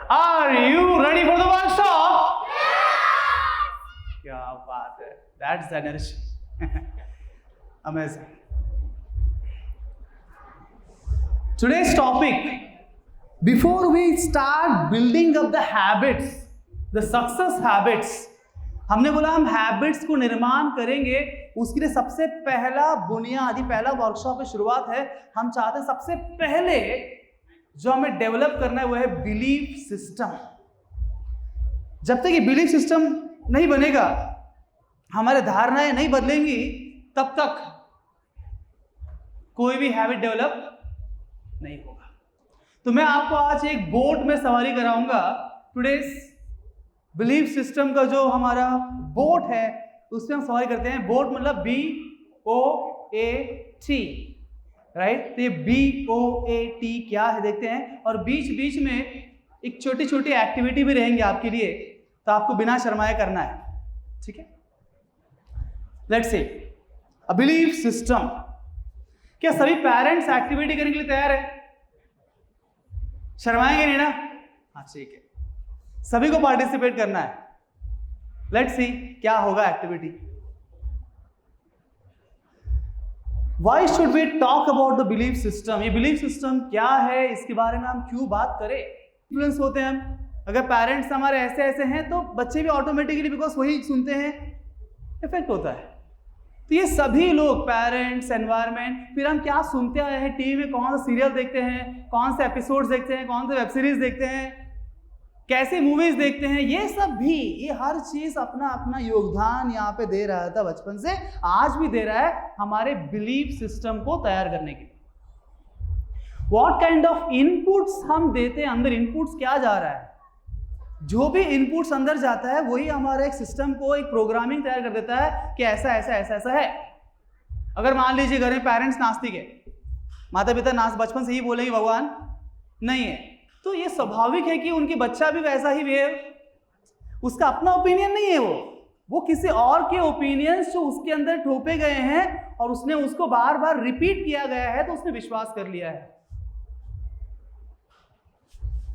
Are you ready for the workshop? क्या बात है, that's the energy. Amazing. Today's topic, before we start building up the habits, the success habits, हमने बोला हम habits को निर्माण करेंगे, उसके लिए सबसे पहला बुनियादी पहला वर्कशॉप की शुरुआत है। हम चाहते हैं सबसे पहले जो हमें डेवलप करना है वो है बिलीफ सिस्टम। जब तक ये बिलीफ सिस्टम नहीं बनेगा, हमारे धारणाएं नहीं बदलेंगी, तब तक कोई भी हैबिट डेवलप नहीं होगा। तो मैं आपको आज एक बोट में सवारी कराऊंगा। टुडेस बिलीफ सिस्टम का जो हमारा बोट है उसमें हम सवारी करते हैं। बोट मतलब BOAT, राइट। तो ये BOAT क्या है देखते हैं, और बीच बीच में एक छोटी छोटी एक्टिविटी भी रहेंगी आपके लिए, तो आपको बिना शर्माए करना है, ठीक है। Let's say a belief system. क्या सभी पेरेंट्स एक्टिविटी करने के लिए तैयार है? शर्माएंगे नहीं ना? हाँ ठीक है, सभी को पार्टिसिपेट करना है। लेट्स सी क्या होगा activity. Why should we talk about the belief system? ये बिलीफ सिस्टम क्या है, इसके बारे में हम क्यों बात करें? इन्फ्लुएंस होते हैं हम। अगर पेरेंट्स हमारे ऐसे ऐसे हैं तो बच्चे भी ऑटोमेटिकली, बिकॉज वही सुनते हैं, इफेक्ट होता है। तो ये सभी लोग, पेरेंट्स, एनवायरनमेंट, फिर हम क्या सुनते आए हैं, टीवी में कौन सा सीरियल देखते हैं, कौन से एपिसोड्स देखते हैं, कौन से वेब सीरीज देखते हैं, कैसे मूवीज देखते हैं, ये सब भी, ये हर चीज अपना अपना योगदान यहाँ पे दे रहा था बचपन से, आज भी दे रहा है हमारे बिलीफ सिस्टम को तैयार करने के लिए। व्हाट काइंड ऑफ इनपुट्स हम देते हैं, अंदर इनपुट्स क्या जा रहा है, जो भी इनपुट्स अंदर जाता है वही हमारे एक सिस्टम को एक प्रोग्रामिंग तैयार कर देता है कि ऐसा ऐसा ऐसा ऐसा है। अगर मान लीजिए घर में पेरेंट्स नास्तिक है, माता पिता बचपन से ही बोलेंगे भगवान नहीं है, तो ये स्वाभाविक है कि उनके बच्चा भी वैसा ही बिहेव, उसका अपना ओपिनियन नहीं है, वो किसी और के ओपिनियंस जो उसके अंदर ठोपे गए हैं और उसने उसको बार बार रिपीट किया गया है तो उसने विश्वास कर लिया है।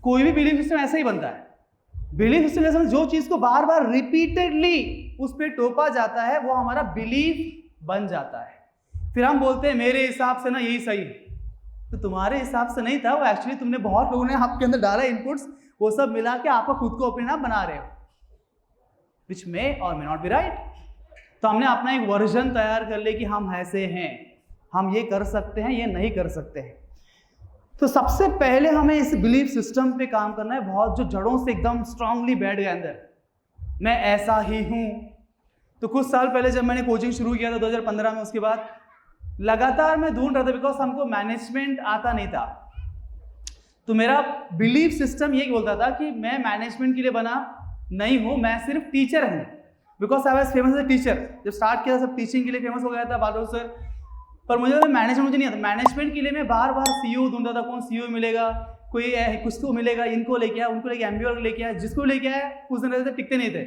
कोई भी बिलीफ सिस्टम ऐसा ही बनता है। बिलीफ सिस्टम जैसे जो चीज को बार बार रिपीटेडली उस पर टोपा जाता है वो हमारा बिलीफ बन जाता है। फिर हम बोलते हैं मेरे हिसाब से ना यही सही है, तो तुम्हारे हिसाब से नहीं था, वो एक्चुअली तुमने बहुत लोगों ने आपके अंदर डाला इनपुट्स, वो सब मिला के आपका खुद को ओपिनियन आप बना रहे हो, विच मे और मे नॉट बी राइट। तो हमने अपना एक वर्जन तैयार कर लिया कि हम ऐसे हैं, हम ये कर सकते हैं, ये नहीं कर सकते हैं। तो सबसे पहले हमें इस बिलीफ सिस्टम पे काम करना है, बहुत जो जड़ों से एकदम स्ट्रांगली बैठ गया अंदर, मैं ऐसा ही हूं। तो कुछ साल पहले जब मैंने कोचिंग शुरू किया था 2015 में, उसके बाद लगातार मैं ढूंढ रहा था, बिकॉज हमको मैनेजमेंट आता नहीं था। तो मेरा बिलीफ सिस्टम यही बोलता था कि मैं मैनेजमेंट के लिए बना नहीं हूं, मैं सिर्फ टीचर हूं, because I was famous as a teacher. जब स्टार्ट किया सब टीचिंग के लिए फेमस हो गया था बादल सर, पर मुझे मैनेजमेंट मुझे नहीं आता। मैनेजमेंट के लिए मैं बार बार CEO ढूंढता था, कौन CEO मिलेगा, कोई कुछ तो मिलेगा, इनको लेके आया, उनको लेके MBA लेके आया, जिसको लेके आया कुछ दिन रहते टिकते नहीं थे,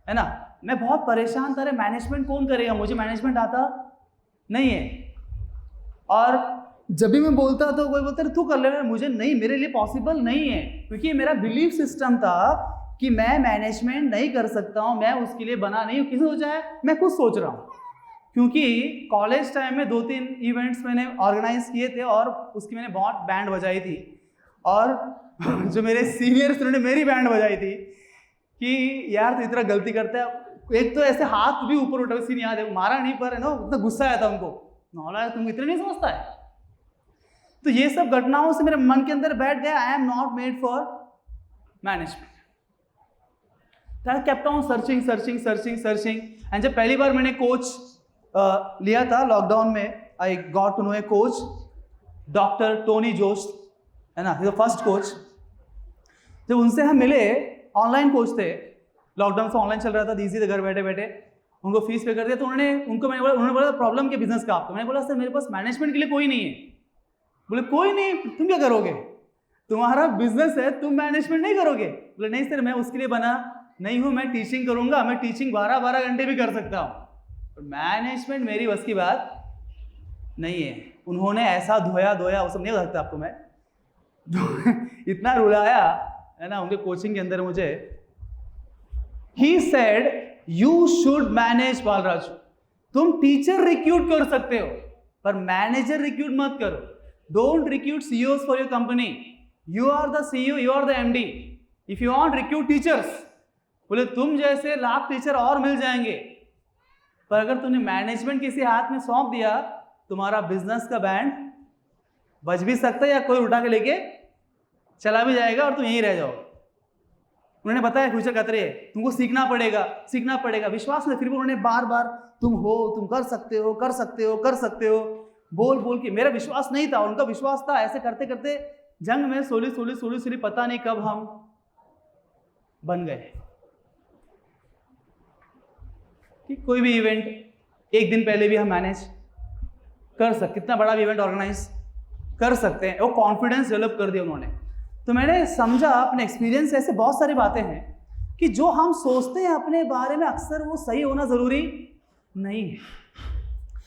है ना। मैं बहुत परेशान था, मैनेजमेंट कौन करेगा, मुझे मैनेजमेंट आता नहीं है। और जब भी मैं बोलता तो कोई बोलता तू कर ले, मुझे नहीं, मेरे लिए पॉसिबल नहीं है, क्योंकि मेरा बिलीफ सिस्टम था कि मैं मैनेजमेंट नहीं कर सकता हूं, मैं उसके लिए बना नहीं हूं। किसी सोचा है, मैं खुद सोच रहा हूं, क्योंकि कॉलेज टाइम में 2-3 इवेंट्स मैंने ऑर्गेनाइज किए थे और उसकी मैंने बहुत बैंड बजाई थी, और जो मेरे सीनियर स्टूडेंट ने मेरी बैंड बजाई थी कि यार तू इतना गलती करता है। एक तो ऐसे हाथ भी ऊपर उठा, सीन याद है, मारा नहीं पर है ना, इतना गुस्सा आया था उनको, नौला तुम इतना नहीं समझता है। तो ये सब घटनाओं से मेरे मन के अंदर बैठ गया, I am not made for management. I kept on searching searching searching searching, and जब पहली बार मैंने कोच लिया था लॉकडाउन में, I got to know a coach, doctor Tony Josh, है ना, द फर्स्ट कोच। जब उनसे हम मिले, ऑनलाइन कोच थे, लॉकडाउन से ऑनलाइन चल रहा था, इजी थे, घर बैठे बैठे उनको फीस पे कर दिया। तो उन्होंने बोला प्रॉब्लम के बिजनेस का आपको। मैंने बोला सर मेरे पास मैनेजमेंट के लिए कोई नहीं है। बोले कोई नहीं, तुम क्या करोगे, तुम्हारा बिजनेस है, तुम मैनेजमेंट नहीं करोगे। बोले नहीं सर मैं उसके लिए बना नहीं हूं, मैं टीचिंग करूंगा, मैं टीचिंग 12-12 घंटे भी कर सकता हूं, मैनेजमेंट मेरी बस की बात नहीं है। उन्होंने ऐसा धोया वो सब नहीं हो सकता आपको, मैं इतना रुलाया, है ना, उनके कोचिंग के अंदर मुझे, he said you should manage Balraju, तुम टीचर रिक्रूट कर सकते हो पर मैनेजर रिक्रूट मत करो, don't recruit CEOs for your company, you are the CEO, you are the MD, if you want recruit teachers, बोले तुम जैसे लाख टीचर और मिल जाएंगे, पर अगर तुमने मैनेजमेंट किसी हाथ में सौंप दिया, तुम्हारा बिजनेस का बैंड बज भी सकता है या कोई उठा के लेके चला भी जाएगा और तुम यहीं रह जाओगे। उन्होंने बताया फ्यूचर खतरे है, तुमको सीखना पड़ेगा, विश्वास नहीं, फिर भी उन्होंने बार बार तुम हो, तुम कर सकते हो बोल के, मेरा विश्वास नहीं था, उनका विश्वास था। ऐसे करते करते जंग में सोली पता नहीं कब हम बन गए कि कोई भी इवेंट एक दिन पहले भी हम मैनेज कर सकते, कितना बड़ा भी इवेंट ऑर्गेनाइज कर सकते हैं, वो कॉन्फिडेंस डेवलप कर दिया उन्होंने। तो मैंने समझा अपने एक्सपीरियंस से, ऐसे बहुत सारी बातें हैं कि जो हम सोचते हैं अपने बारे में अक्सर वो सही होना जरूरी नहीं है।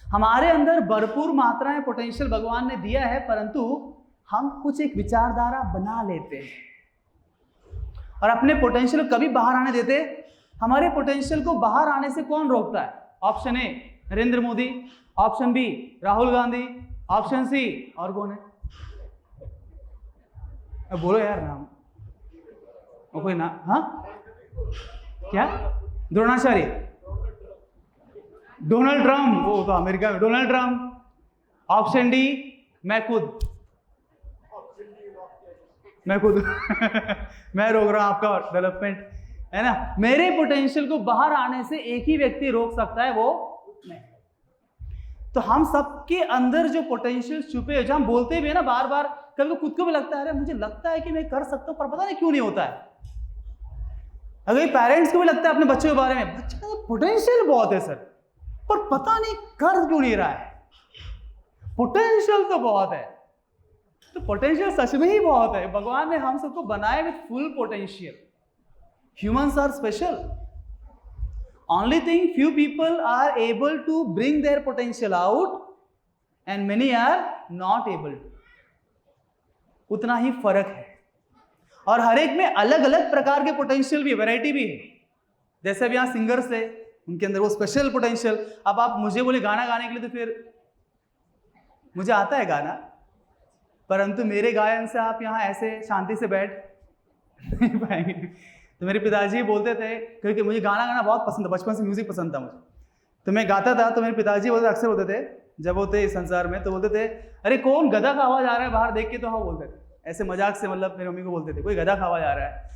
हमारे अंदर भरपूर मात्रा में पोटेंशियल भगवान ने दिया है, परंतु हम कुछ एक विचारधारा बना लेते हैं और अपने पोटेंशियल को कभी बाहर आने देते। हमारे पोटेंशियल को बाहर आने से कौन रोकता है? Option A Narendra Modi, option B Rahul Gandhi, option C और कौन है? अब बोलो यार नाम, कोई ना, हाँ क्या? द्रोणाचार्य, डोनाल्ड ट्रम्प, वो तो अमेरिका में डोनाल्ड ट्रम्प, ऑप्शन डी मैं खुद मैं रोक रहा हूं आपका डेवलपमेंट, है ना। मेरे पोटेंशियल को बाहर आने से एक ही व्यक्ति रोक सकता है, वो मैं। तो हम सबके अंदर जो पोटेंशियल छुपे है, जो हम बोलते भी है ना बार बार, कभी खुद को भी लगता है अरे मुझे लगता है कि मैं कर सकता हूं, पर पता नहीं क्यों नहीं होता है। अगर पेरेंट्स को भी लगता है अपने बच्चों के बारे में, बच्चे का पोटेंशियल बहुत है सर, पर पता नहीं कर क्यों नहीं रहा है। पोटेंशियल तो बहुत है, तो पोटेंशियल सच में ही बहुत है। भगवान ने हम सबको बनाए with full potential. Humans are special, only thing few people are able to bring their potential out and many are not able to. उतना ही फर्क है, और हर एक में अलग अलग प्रकार के पोटेंशियल भी, वैरायटी भी है। जैसे अब यहाँ सिंगर्स है, उनके अंदर वो स्पेशल पोटेंशियल। अब आप मुझे बोले गाना गाने के लिए, तो फिर मुझे आता है गाना, परंतु मेरे गायन से आप यहाँ ऐसे शांति से बैठ नहीं पाएंगे। तो मेरे पिताजी बोलते थे, क्योंकि मुझे गाना गाना बहुत पसंद था, बचपन से म्यूजिक पसंद था मुझे, तो मैं गाता था। तो मेरे पिताजी बोलते अक्सर बोलते थे, जब वो थे इस संसार में, तो बोलते थे अरे कौन गधा का आवाज आ रहा है बाहर देख के, तो हाँ बोलते थे ऐसे मजाक से, मतलब मेरी मम्मी को बोलते थे कोई गधा का आवाज आ रहा है।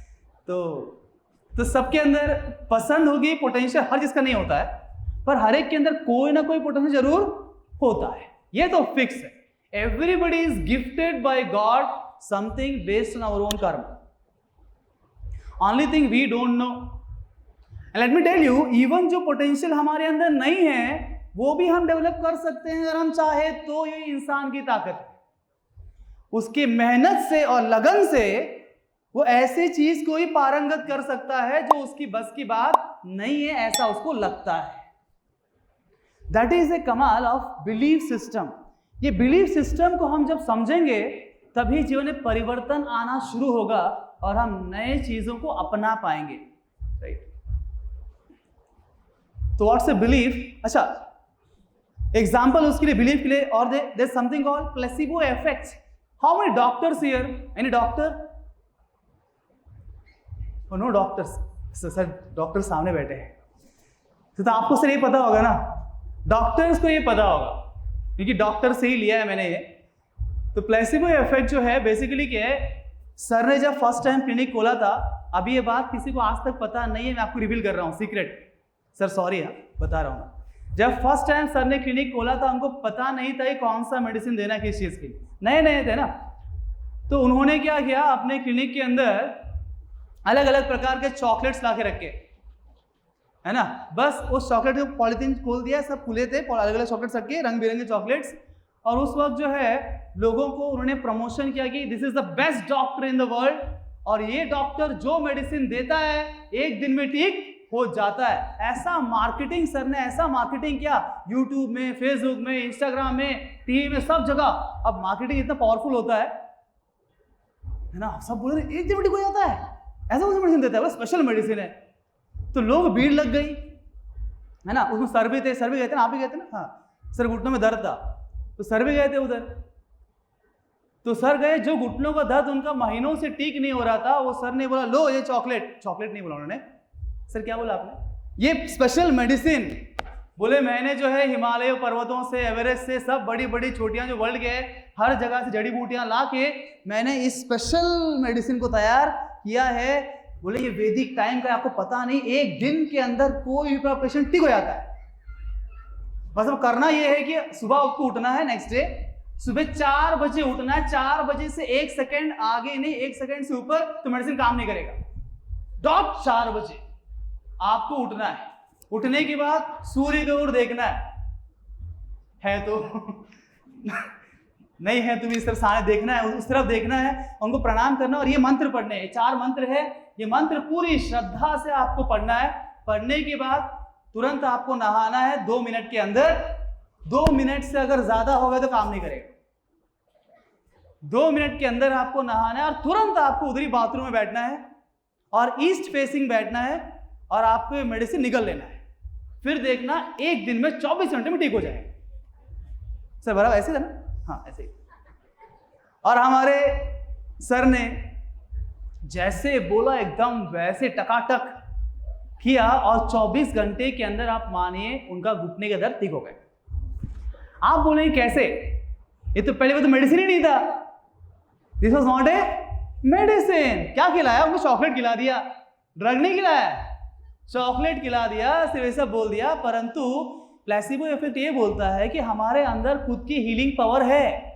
तो सबके अंदर पसंद होगी, पोटेंशियल हर चीज का नहीं होता है, पर हर एक के अंदर कोई ना कोई पोटेंशियल जरूर होता है, ये तो फिक्स है। Everybody is gifted by god something based on our own karma, only thing we don't know. And let me tell you, even जो पोटेंशियल हमारे अंदर नहीं है वो भी हम डेवलप कर सकते हैं अगर हम चाहे तो। ये इंसान की ताकत है, उसकी मेहनत से और लगन से वो ऐसे चीज को ही पारंगत कर सकता है जो उसकी बस की बात नहीं है, ऐसा उसको लगता है। दैट इज ए कमाल ऑफ बिलीफ सिस्टम। ये बिलीफ सिस्टम को हम जब समझेंगे तभी जीवन में परिवर्तन आना शुरू होगा और हम नए चीजों को अपना पाएंगे, राइट। तो व्हाट्स ए बिलीफ? अच्छा, एग्जाम्पल उसके लिए, बिलीफ के लिए, और there something called placebo effect. How many doctors here? Any doctor? No doctors sir, doctor सामने बैठे हैं, तो आपको सर ये पता होगा ना, डॉक्टर्स को ये पता होगा क्योंकि डॉक्टर से ही लिया है मैंने ये। तो प्लेसिबो इफेक्ट जो है बेसिकली क्या है, सर ने जब फर्स्ट टाइम क्लिनिक खोला था, अभी ये बात किसी को आज तक पता नहीं है, मैं आपको रिवील कर रहा हूँ, सीक्रेट सर, सॉरी हाँ बता रहा हूँ। जब फर्स्ट टाइम सर ने क्लिनिक खोला था, उनको पता नहीं था कि कौन सा मेडिसिन देना किस चीज़ के लिए, नए नए थे ना। तो उन्होंने क्या किया, अपने क्लिनिक के अंदर अलग अलग प्रकार के चॉकलेट्स ला के रखे, है ना। बस उस चॉकलेट को पॉलिथीन खोल दिया, सब खुले थे, अलग अलग चॉकलेट्स रखे, रंग बिरंगे चॉकलेट्स। और उस वक्त जो है लोगों को उन्होंने प्रमोशन किया कि this is the best doctor in the world, और ये डॉक्टर जो मेडिसिन देता है एक दिन में ठीक हो जाता है। ऐसा मार्केटिंग, सर ने ऐसा मार्केटिंग किया, यूट्यूब में, फेसबुक में, इंस्टाग्राम में, टीवी में, सब जगह। अब मार्केटिंग इतना पावरफुल होता है है ना, सब बोल रहे एक दिन में ठीक हो जाता है, ऐसा कौन सा मेडिसिन देता है, वो स्पेशल मेडिसिन है। तो लोग भीड़ लग गई, है ना। उसमें सर भी थे, सर भी गए थे ना, आप भी गए थे ना, हाँ सर घुटनों में दर्द था तो सर भी गए थे उधर। तो सर गए, जो घुटनों का दर्द उनका महीनों से ठीक नहीं हो रहा था, वो सर ने बोला लो ये चॉकलेट, चॉकलेट नहीं बोला उन्होंने, सर क्या बोला आपने, ये स्पेशल मेडिसिन। बोले मैंने जो है हिमालय पर्वतों से, एवरेस्ट से, सब बड़ी बड़ी चोटियां जो वर्ल्ड के हर जगह से जड़ी बूटियां ला के मैंने इस स्पेशल मेडिसिन को तैयार किया है। बोले ये वैदिक टाइम का आपको पता नहीं, एक दिन के अंदर कोई भी पेशेंट ठीक हो जाता है। बस अब करना ये है कि सुबह आपको उठना है, नेक्स्ट डे सुबह 4 बजे उठना है, 4 बजे से 1 सेकेंड आगे नहीं, 1 सेकेंड से ऊपर तो मेडिसिन काम नहीं करेगा। डॉट 4 बजे आपको उठना है। उठने के बाद सूर्य की ओर देखना है तो नहीं है तो भी इस तरफ सामने देखना है, उस तरफ देखना है, उनको प्रणाम करना और ये मंत्र पढ़ने हैं। 4 मंत्र है, ये मंत्र पूरी श्रद्धा से आपको पढ़ना है। पढ़ने के बाद तुरंत आपको नहाना है 2 मिनट के अंदर। 2 मिनट से अगर ज्यादा हो गया तो काम नहीं करेगा। 2 मिनट के अंदर आपको नहाना है और तुरंत आपको उधर ही बाथरूम में बैठना है और ईस्ट फेसिंग बैठना है और आपको मेडिसिन निकल लेना है। फिर देखना एक दिन में 24 घंटे में ठीक हो जाएगा। सर बराबर ऐसे था ना, हाँ ऐसे ही। और हमारे सर ने जैसे बोला एकदम वैसे टकाटक किया और 24 घंटे के अंदर आप मानिए उनका घुटने का दर्द ठीक हो गया। आप बोलेंगे कैसे, ये तो पहले वो तो मेडिसिन ही नहीं था, this was not a medicine. क्या खिलाया उनको, चॉकलेट खिला दिया, ड्रग नहीं खिलाया, चॉकलेट खिला दिया, सिर्फ ऐसा बोल दिया। परंतु प्लेसिबो इफेक्ट ये बोलता है कि हमारे अंदर खुद की हीलिंग पावर है।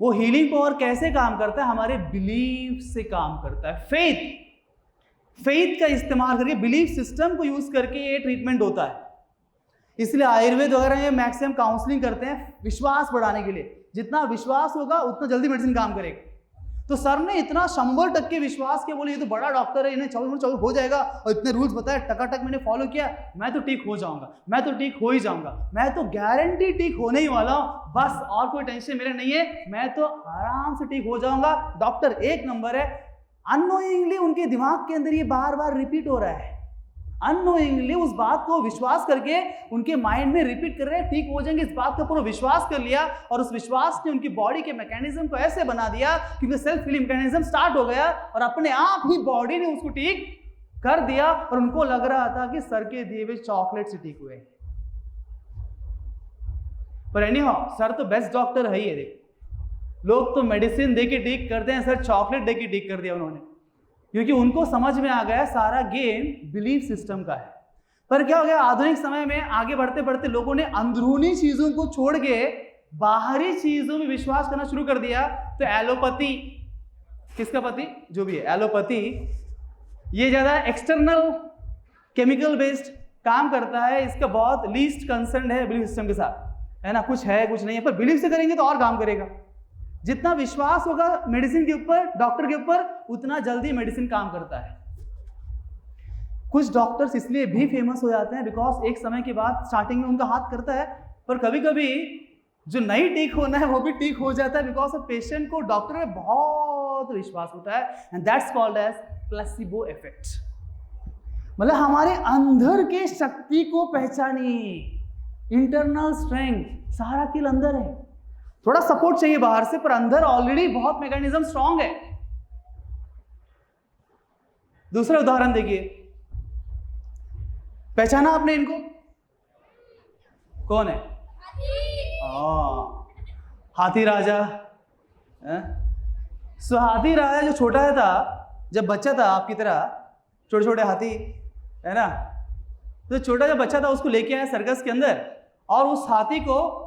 वो हीलिंग पावर कैसे काम करता है, हमारे बिलीफ से काम करता है। फेथ का इस्तेमाल करके, बिलीफ सिस्टम को यूज करके ये ट्रीटमेंट होता है। इसलिए आयुर्वेद वगैरह में मैक्सिमम काउंसलिंग करते हैं विश्वास बढ़ाने के लिए। जितना विश्वास होगा उतना जल्दी मेडिसिन काम करेगा। तो सर ने इतना 100% विश्वास किया, बोले ये तो बड़ा डॉक्टर है, इन्हें 24 हो जाएगा और इतने रूल्स बताए, टकाटक मैंने फॉलो किया, मैं तो ठीक हो जाऊंगा, मैं तो ठीक हो ही जाऊंगा, मैं तो गारंटी ठीक होने ही वाला हूं, बस और कोई टेंशन मेरे नहीं है, मैं तो आराम से ठीक हो जाऊंगा, डॉक्टर एक नंबर है। अननोइंगली उनके दिमाग के अंदर ये बार बार रिपीट हो रहा है। अननोइंगली उस बात को विश्वास करके उनके माइंड में रिपीट कर रहे हैं, ठीक हो जाएंगे, इस बात का पूरा विश्वास कर लिया। और उस विश्वास ने उनकी बॉडी के मैकेनिज्म को ऐसे बना दिया कि सेल्फ हीलिंग मैकेनिज्म स्टार्ट हो गया और अपने आप ही बॉडी ने उसको ठीक कर दिया। और उनको लग रहा था कि सर के दिए हुए चॉकलेट से ठीक हुए। पर एनीहाउ सर तो बेस्ट डॉक्टर है ही है। लोग तो मेडिसिन दे के ठीक करते हैं, सर चॉकलेट दे के ठीक कर दिया उन्होंने, क्योंकि उनको समझ में आ गया सारा गेम बिलीफ सिस्टम का है। पर क्या हो गया, आधुनिक समय में आगे बढ़ते बढ़ते लोगों ने अंदरूनी चीजों को छोड़ के बाहरी चीजों में विश्वास करना शुरू कर दिया। तो एलोपैथी, किसका पति जो भी है, एलोपैथी ये ज्यादा एक्सटर्नल केमिकल बेस्ड काम करता है। इसका बहुत लीस्ट कंसर्न है बिलीफ सिस्टम के साथ, है ना, कुछ है कुछ नहीं है, पर बिलीफ से करेंगे तो और काम करेगा। जितना विश्वास होगा मेडिसिन के ऊपर, डॉक्टर के ऊपर, उतना जल्दी मेडिसिन काम करता है। कुछ डॉक्टर्स इसलिए भी फेमस हो जाते हैं बिकॉज एक समय के बाद स्टार्टिंग में उनका हाथ करता है, पर कभी कभी जो नहीं ठीक होना है वो भी ठीक हो जाता है बिकॉज ऑफ पेशेंट को डॉक्टर में बहुत विश्वास होता है। And that's called as placebo effect. मतलब हमारे अंदर के शक्ति को पहचानिए, इंटरनल स्ट्रेंथ, सारा किल अंदर है। थोड़ा सपोर्ट चाहिए बाहर से, पर अंदर ऑलरेडी बहुत मैकेनिज्म स्ट्रांग है। दूसरा उदाहरण देखिए, पहचाना आपने इनको, कौन है? हाथी राजा। सो हाथी राजा जो छोटा था, जब बच्चा था आपकी तरह, छोटे छोटे हाथी है ना, तो छोटा जब बच्चा था उसको लेके आया सर्कस के अंदर और उस हाथी को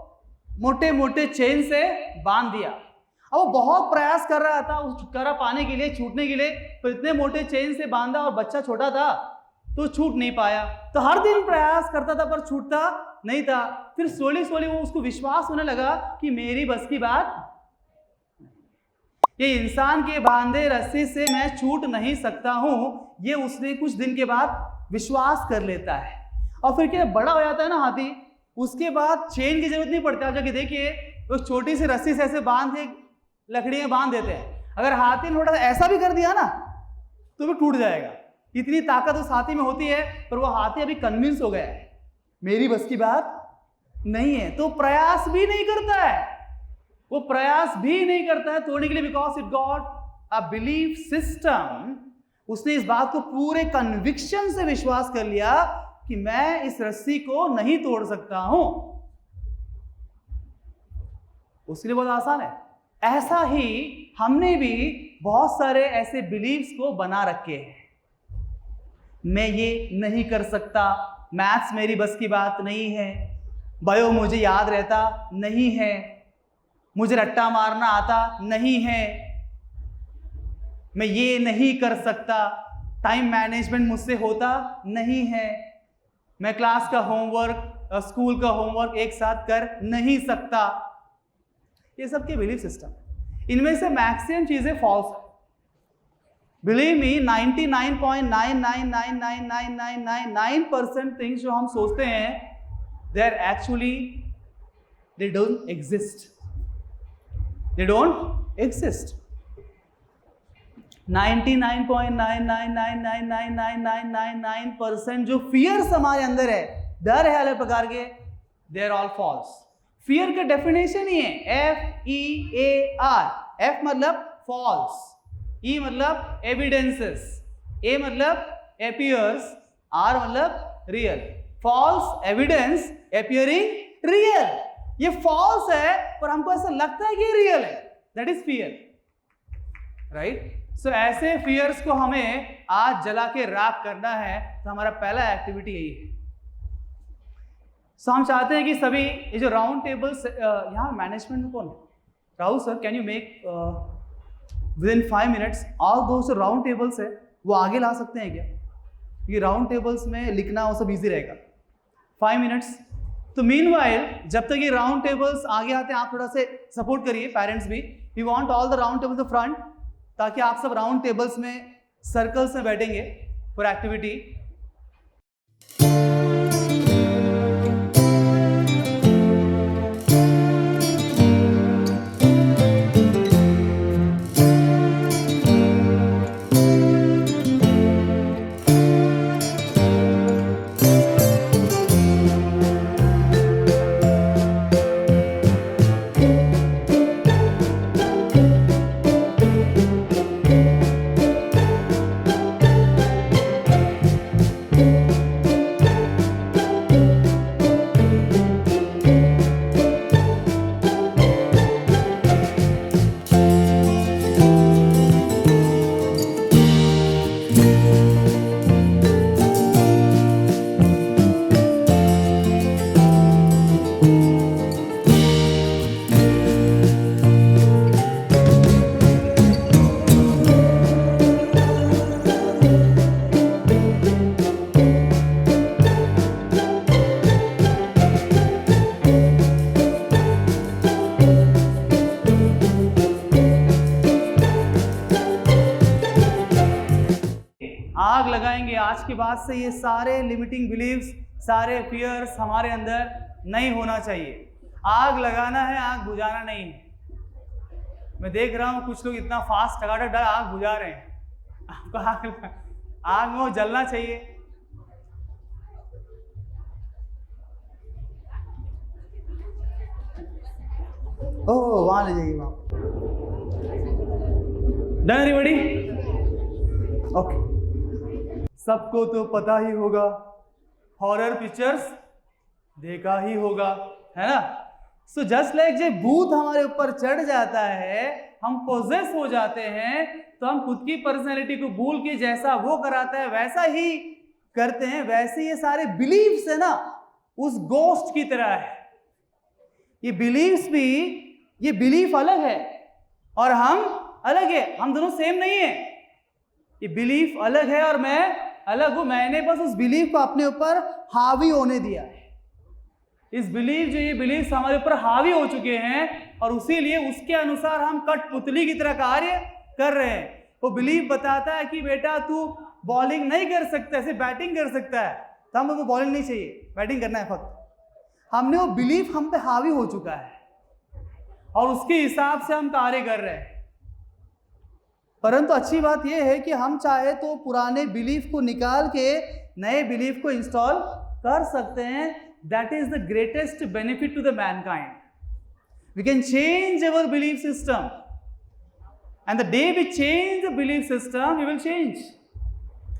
मोटे मोटे चेन से बांध दिया। अब वो बहुत प्रयास कर रहा था उस छुटकारा पाने के लिए, छूटने के लिए, पर इतने मोटे चेन से बांधा और बच्चा छोटा था तो छूट नहीं पाया। तो हर दिन प्रयास करता था पर छूटता नहीं था। फिर स्लोली स्लोली वो उसको विश्वास होने लगा कि मेरी बस की बात, ये इंसान के बांधे रस्सी से मैं छूट नहीं सकता हूं, ये उसने कुछ दिन के बाद विश्वास कर लेता है। और फिर क्या बड़ा हो जाता है ना हाथी, उसके बाद चेन की जरूरत नहीं पड़ती। आप जाके देखिए, वो छोटी सी रस्सी से ऐसे बांध के लकड़ी में बांध देते हैं। अगर हाथी ने थोड़ा सा ऐसा भी कर दिया ना तो भी टूट जाएगा। इतनी ताकत उस हाथी में होती है, पर वो हाथी अभी कन्विंस हो गया है मेरी बस की बात नहीं है, तो प्रयास भी नहीं करता है, वो प्रयास भी नहीं करता है तोड़ने के लिए, because it got a belief system. उसने इस बात को पूरे कन्विक्शन से विश्वास कर लिया कि मैं इस रस्सी को नहीं तोड़ सकता हूं। उसके लिए बहुत आसान है। ऐसा ही हमने भी बहुत सारे ऐसे बिलीव्स को बना रखे हैं। मैं ये नहीं कर सकता, मैथ्स मेरी बस की बात नहीं है, बायो मुझे याद रहता नहीं है, मुझे रट्टा मारना आता नहीं है, मैं ये नहीं कर सकता, टाइम मैनेजमेंट मुझसे होता नहीं है, मैं क्लास का होमवर्क स्कूल का होमवर्क एक साथ कर नहीं सकता। ये सब के बिलीफ सिस्टम, इनमें से मैक्सिमम चीजें फॉल्स है। बिलीव मी, 99.99999999% थिंग्स जो हम सोचते हैं they are actually they don't exist, they don't exist. 99.99999999% जो फियर्स हमारे अंदर है, डर है अलग प्रकार के, they are all false. Fear का डेफिनेशन ही है FEAR। F मतलब फॉल्स, E मतलब एविडेंसेस, A मतलब appears, R मतलब real. False evidence appearing real, ये फॉल्स है पर हमको ऐसा लगता है कि ये रियल है, दैट इज फियर, राइट। सो ऐसे फियर्स को हमें आज जला के राख करना है, तो हमारा पहला एक्टिविटी यही है। सो हम चाहते हैं कि सभी ये जो राउंड टेबल्स, यहाँ मैनेजमेंट में कौन है? Rahul sir, can you make within 5 minutes all दोस्त राउंड टेबल्स है वो आगे ला सकते हैं क्या? ये राउंड टेबल्स में लिखना वो सब इजी रहेगा। 5 मिनट्स। तो मीनवाइल जब तक ये राउंड टेबल्स आगे आते हैं, आप थोड़ा से सपोर्ट करिए, पेरेंट्स भी। We want all the round tables the front, ताकि आप सब राउंड टेबल्स में सर्कल्स में बैठेंगे फॉर एक्टिविटी। आग लगाएंगे आज के बाद से ये सारे लिमिटिंग बिलीव्स, सारे फियर्स हमारे अंदर नहीं होना चाहिए। आग लगाना है, आग बुझाना नहीं है। मैं देख रहा हूँ कुछ लोग इतना फास्ट टकाटक आग बुझा रहे हैं, आपको आग में वो जलना चाहिए। ओह वहां ले जाइए, वहां। Done everybody? ओके। सबको तो पता ही होगा, हॉरर पिक्चर्स देखा ही होगा, है ना। सो जस्ट लाइक जब भूत हमारे ऊपर चढ़ जाता है, हम पोजेस हो जाते हैं, तो हम खुद की पर्सनैलिटी को भूल के जैसा वो कराता है वैसा ही करते हैं। वैसे ये सारे बिलीव्स है ना, उस गोस्ट की तरह है। ये बिलीव्स भी, ये बिलीफ अलग है और हम अलग है, हम दोनों सेम नहीं है। ये बिलीफ अलग है और मैं अलग हूं। मैंने बस उस बिलीफ को अपने ऊपर हावी होने दिया है। इस बिलीफ, जो ये बिलीफ हमारे ऊपर हावी हो चुके हैं और उसीलिए उसके अनुसार हम कठपुतली की तरह कार्य कर रहे हैं। वो बिलीफ बताता है कि बेटा तू बॉलिंग नहीं कर सकता, सिर्फ बैटिंग कर सकता है, तो हमको बॉलिंग नहीं चाहिए, बैटिंग करना है फक्त। हमने वो बिलीफ हम पे हावी हो चुका है और उसके हिसाब से हम कार्य कर रहे हैं। परंतु अच्छी बात यह है कि हम चाहे तो पुराने बिलीफ को निकाल के नए बिलीफ को इंस्टॉल कर सकते हैं. That is the greatest benefit to the mankind. We can change our belief system, and the day we change the belief system we will change.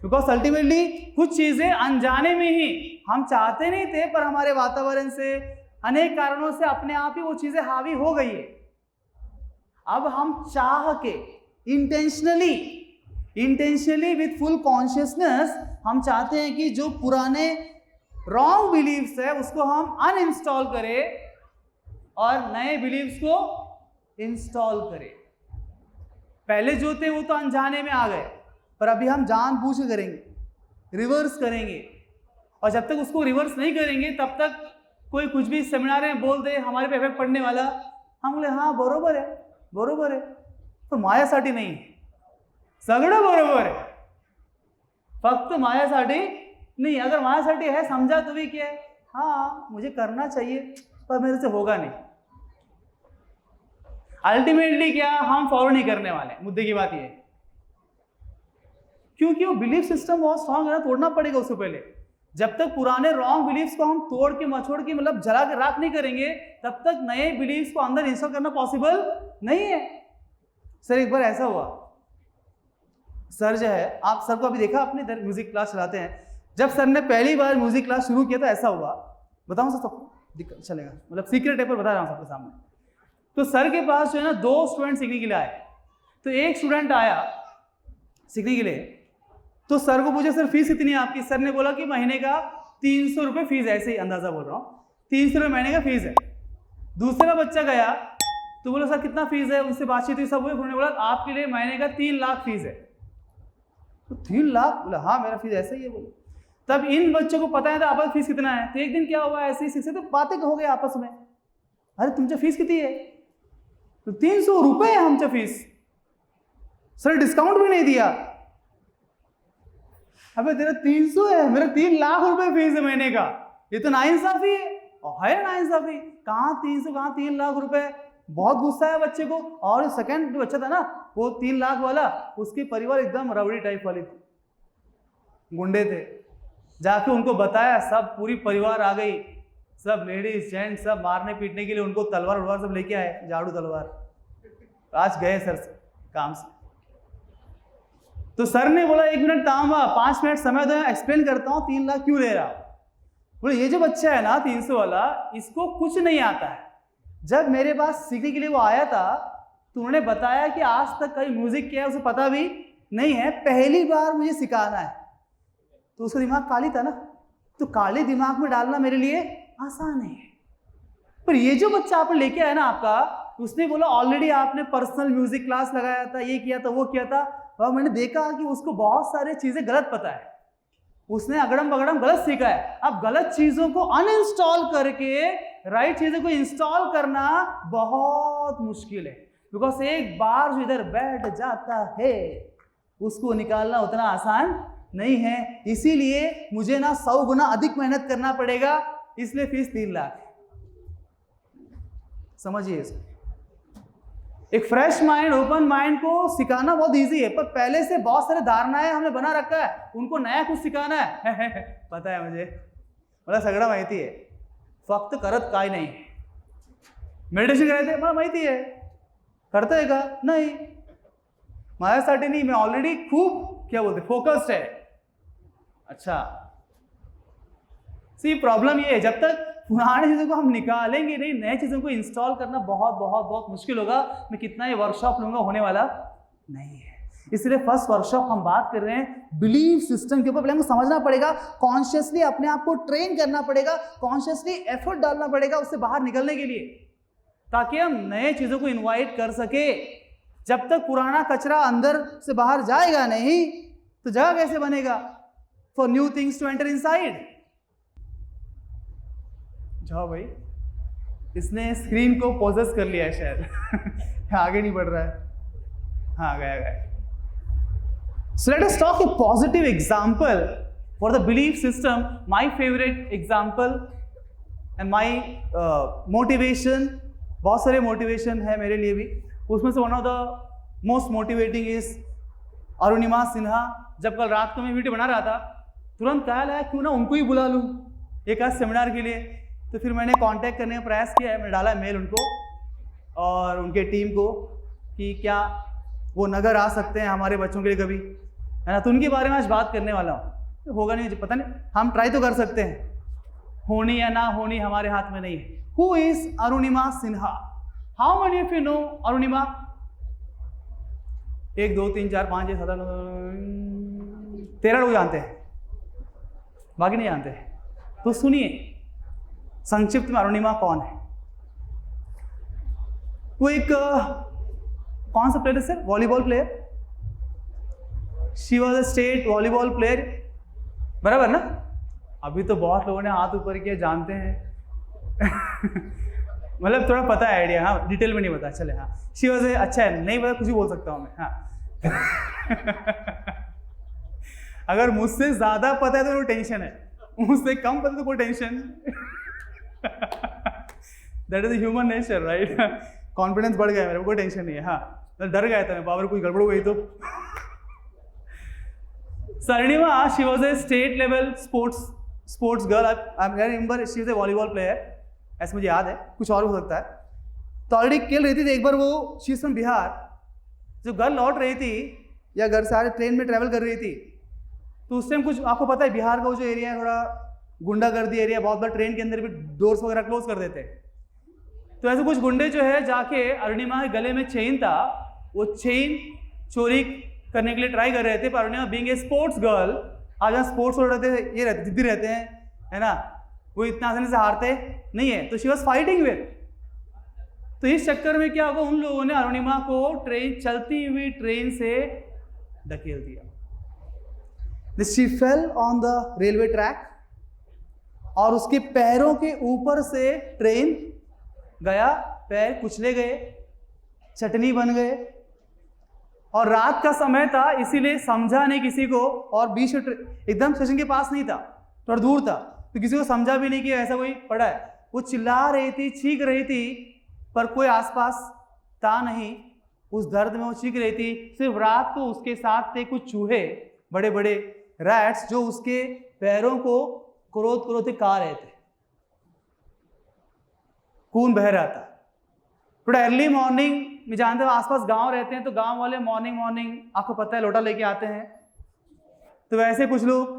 Because ultimately कुछ चीजें अनजाने में ही, हम चाहते नहीं थे पर हमारे वातावरण से, अनेक कारणों से अपने आप ही वो चीजें हावी हो गई है. अब हम चाह के इंटेंशनली विथ फुल कॉन्शियसनेस हम चाहते हैं कि जो पुराने रॉन्ग बिलीव्स है उसको हम अनइंस्टॉल करें और नए बिलीव्स को इंस्टॉल करें. पहले जो थे वो तो अनजाने में आ गए, पर अभी हम जानबूझ के करेंगे, रिवर्स करेंगे. और जब तक उसको रिवर्स नहीं करेंगे तब तक कोई कुछ भी सेमिनार में बोल दे हमारे पे इफेक्ट पड़ने वाला, हम बोले हाँ बरोबर है, पर मायासाठी नाही, सगळं बरोबर आहे, फक्त मायासाठी नहीं. अगर मायासाठी है समझा तो भी क्या है, हाँ मुझे करना चाहिए पर मेरे से होगा नहीं. अल्टीमेटली क्या, हम फॉलो नहीं करने वाले. मुद्दे की बात ये है क्योंकि वो बिलीफ सिस्टम बहुत स्ट्रांग है ना, तोड़ना पड़ेगा उससे पहले. जब तक पुराने रॉन्ग बिलीफ्स को हम तोड़ के मछोड़ के मतलब जला के राख नहीं करेंगे तब तक नए बिलीफ्स को अंदर इंस्टॉल करना पॉसिबल नहीं है. सर एक बार ऐसा हुआ, सर जो है, आप सर को अभी देखा, अपने इधर म्यूजिक क्लास चलाते हैं. जब सर ने पहली बार म्यूजिक क्लास शुरू किया तो ऐसा हुआ, बताऊं सर सबको चलेगा, मतलब सीक्रेट है पर बता रहा हूं सबके सामने. तो सर के पास जो है ना 2 स्टूडेंट सीखने के लिए आए. तो एक स्टूडेंट आया सीखने के लिए, तो सर को पूछा सर फीस कितनी है आपकी. सर ने बोला कि महीने का 300 रुपये फीस है, ऐसे ही अंदाजा बोल रहा हूँ, 300 रुपये महीने का फीस है. दूसरा बच्चा गया तो बोला सर कितना फीस है, उनसे बातचीत हुई, सब हुई. उन्होंने बोला आपके लिए महीने का 3 लाख फीस है. तो 3 लाख, बोला हाँ मेरा फीस ऐसा ही है. बोलो तब इन बच्चों को पता है था आपका फीस कितना है. तो एक दिन क्या हुआ, ऐसे ही सीखते तो बातें हो गई आपस में, अरे तुमचा फीस किती है. तो 300 रुपये है हमचा फीस. सर डिस्काउंट भी नहीं दिया. अबे तेरा 300 है, मेरा 3 लाख रुपए फीस है महीने का, ये तो नाइंसाफी है. और है नाइंसाफी, कहाँ 300 कहाँ 3 लाख रुपए. बहुत गुस्सा है बच्चे को. और सेकंड जो बच्चा था ना वो 3 लाख वाला, उसके परिवार एकदम रबड़ी टाइप वाली थी, गुंडे थे. जाके उनको बताया, सब पूरी परिवार आ गई, सब लेडीज जेंट्स सब मारने पीटने के लिए उनको तलवार उलवार सब लेके आए, झाड़ू तलवार. आज गए सर से काम से. तो सर ने बोला 1 मिनट तांबा, 5 मिनट समय दो, एक्सप्लेन करता हूँ 3 लाख क्यों ले रहा. बोले ये जो बच्चा है ना 300 वाला, इसको कुछ नहीं आता है. जब मेरे पास सीखने के लिए वो आया था तो उन्होंने बताया कि आज तक कहीं म्यूजिक क्या है उसे पता भी नहीं है, पहली बार मुझे सिखाना है. तो उसका दिमाग काली था ना, तो काले दिमाग में डालना मेरे लिए आसान है. पर ये जो बच्चा आपने लेके आया ना आपका, उसने बोला ऑलरेडी आपने पर्सनल म्यूजिक क्लास लगाया था, ये किया था वो किया था, और मैंने देखा कि उसको बहुत सारी चीजें गलत पता है, उसने अगड़म बगड़म गलत सीखा है. अब गलत चीजों को अनइंस्टॉल करके राइट चीजों को इंस्टॉल करना बहुत मुश्किल है. बिकॉज एक बार जो इधर बैठ जाता है उसको निकालना उतना आसान नहीं है. इसीलिए मुझे ना 100 गुना अधिक मेहनत करना पड़ेगा, इसलिए फीस 3 लाख. समझिए इसको. एक फ्रेश माइंड, ओपन माइंड को सिखाना बहुत इजी है, पर पहले से बहुत सारे धारणाएं हमने बना रखा है, उनको नया कुछ सिखाना है. पता है मुझे, मला सगळं माहिती आहे, फक्त करत काय नाही. मेडिटेशन करायचं मला माहिती आहे, करतोय का नाही, माझ्यासाठी नहीं, मैं ऑलरेडी खूब क्या बोलते फोकस्ड है. अच्छा सी प्रॉब्लम ये है, जब तक पुरानी चीज़ों को हम निकालेंगे नहीं, नए चीज़ों को इंस्टॉल करना बहुत बहुत बहुत मुश्किल होगा. मैं कितना ये वर्कशॉप लूंगा, होने वाला नहीं है. इसलिए फर्स्ट वर्कशॉप हम बात कर रहे हैं बिलीफ सिस्टम के ऊपर. पहले हमको समझना पड़ेगा, कॉन्शियसली अपने आप को ट्रेन करना पड़ेगा, कॉन्शियसली एफर्ट डालना पड़ेगा उससे बाहर निकलने के लिए, ताकि हम नए चीज़ों को इन्वाइट कर सके. जब तक पुराना कचरा अंदर से बाहर जाएगा नहीं तो जगह कैसे बनेगा for new things to enter inside. जाओ भाई, इसने स्क्रीन को पोजेस कर लिया है शायद. आगे नहीं बढ़ रहा है. हाँ गया. So let us talk a positive example for the belief system. My favorite example and my motivation, बहुत सारे motivation है मेरे लिए भी. उसमें से one of the most motivating is Arunima Sinha, जब कल रात को मैं वीडियो बना रहा था तुरंत ख्याल आया क्यों ना उनको ही बुला लूँ एक आध सेमिनार के लिए। तो फिर मैंने कांटेक्ट करने का प्रयास किया है, मैंने डाला मेल उनको और उनके टीम को कि क्या वो नगर आ सकते हैं हमारे बच्चों के लिए कभी, है ना। तो उनके बारे में आज बात करने वाला हूँ। होगा नहीं पता नहीं, हम ट्राई तो कर सकते हैं, होनी या ना होनी हमारे हाथ में नहीं है। Who is Arunima Sinha? How many of you know Arunima? 1 2 3 4 5 6 7 13 लोग जानते हैं, बाकी नहीं जानते। तो सुनिए संक्षिप्त में अरुणिमा कौन है। वो एक कौन सा प्लेयर है sir? Volleyball player. She was a state volleyball player, बराबर ना? अभी तो बहुत लोगों ने हाथ ऊपर किया, जानते हैं मतलब थोड़ा पता है आइडिया, हाँ डिटेल में नहीं पता, चले हाँ। शी वॉज ए, अच्छा है नहीं पता कुछ भी बोल सकता हूँ मैं, हाँ अगर मुझसे ज्यादा पता है तो कोई टेंशन है, मुझसे कम पता तो कोई tension that is human nature right. Confidence बढ़ गया मेरे को, कोई टेंशन नहीं है। हाँ डर गया था मैं, पावर कोई गड़बड़ हो गई तो Arunima, she was a state level sports girl. I remember she was a volleyball player, ऐसा मुझे याद है, कुछ और हो सकता है। तो ऑलरेडी खेल रही थी। एक बार वो शी इज फ्रॉम बिहार, जो घर लौट रही थी या घर से आ रही ट्रेन में ट्रैवल कर रही थी, तो उस टाइम कुछ आपको पता है बिहार का वो जो एरिया है थोड़ा गुंडागर्दी एरिया, बहुत बार ट्रेन के अंदर भी डोर्स वगैरह क्लोज कर देते। तो ऐसे कुछ गुंडे जो है जाके अरुणिमा के गले में चेन था, वो चेन चोरी करने के लिए ट्राई कर रहे थे। पर Arunima being a sports girl, आज यहाँ स्पोर्ट्स हो रहते हैं, ये रहते जिद्दी रहते हैं, है ना, वो इतना आसानी से हारते नहीं है। तो शी वॉज फाइटिंग विद। तो इस चक्कर में क्या होगा, उन लोगों ने अरुणिमा को चलती हुई ट्रेन से धकेल दिया। She fell on the railway track और उसके पैरों के ऊपर से ट्रेन गया, पैर कुचले गए, चटनी बन गए। और रात का समय था इसीलिए समझा नहीं किसी को, और बीच में एकदम स्टेशन के पास नहीं था, थोड़ा दूर था, तो किसी को समझा भी नहीं कि ऐसा कोई पड़ा है। वो चिल्ला रही थी, चीख रही थी, पर कोई आसपास था नहीं। उस दर्द में वो चीख रही थी। सिर्फ रात को उसके साथ थे कुछ चूहे, बड़े बड़े रैट्स, जो उसके पैरों को क्रोध क्रोध से खा रहे थे। खून बह रहा था। थोड़ा अर्ली मॉर्निंग में, जानते हो आसपास गांव रहते हैं तो गांव वाले मॉर्निंग आपको पता है लोटा लेके आते हैं। तो वैसे कुछ लोग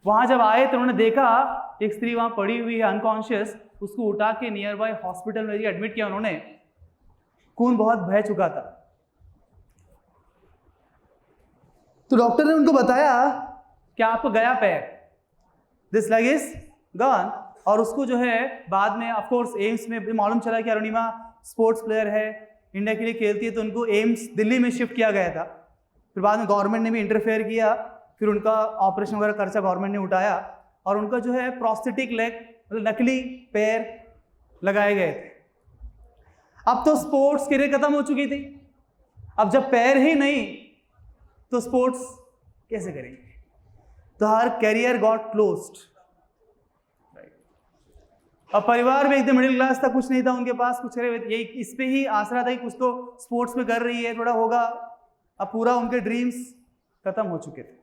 वहां जब आए तो उन्होंने देखा एक स्त्री वहां पड़ी हुई है अनकॉन्शियस, उसको उठा के नियर बाय हॉस्पिटल में एडमिट किया उन्होंने। खून बहुत बह चुका था। तो डॉक्टर ने उनको बताया कि आपको गया पैर, दिस लेग इज गॉन। और उसको जो है बाद में ऑफ कोर्स एम्स में भी मालूम चला कि अरुणिमा स्पोर्ट्स प्लेयर है, इंडिया के लिए खेलती है, तो उनको एम्स दिल्ली में शिफ्ट किया गया था। फिर बाद में गवर्नमेंट ने भी इंटरफेयर किया, फिर उनका ऑपरेशन वगैरह खर्चा गवर्नमेंट ने उठाया और उनका जो है प्रोस्थेटिक लेग, मतलब नकली पैर लगाए गए थे। अब तो स्पोर्ट्स करियर खत्म हो चुकी थी। अब जब पैर ही नहीं तो स्पोर्ट्स कैसे करेंगे? तो हर कैरियर गॉट क्लोज्ड। अब परिवार में एकदम मिडिल क्लास था, कुछ नहीं था उनके पास, कुछ यही इस पे ही आसरा था कि कुछ तो स्पोर्ट्स में कर रही है, थोड़ा होगा। अब पूरा उनके ड्रीम्स खत्म हो चुके थे।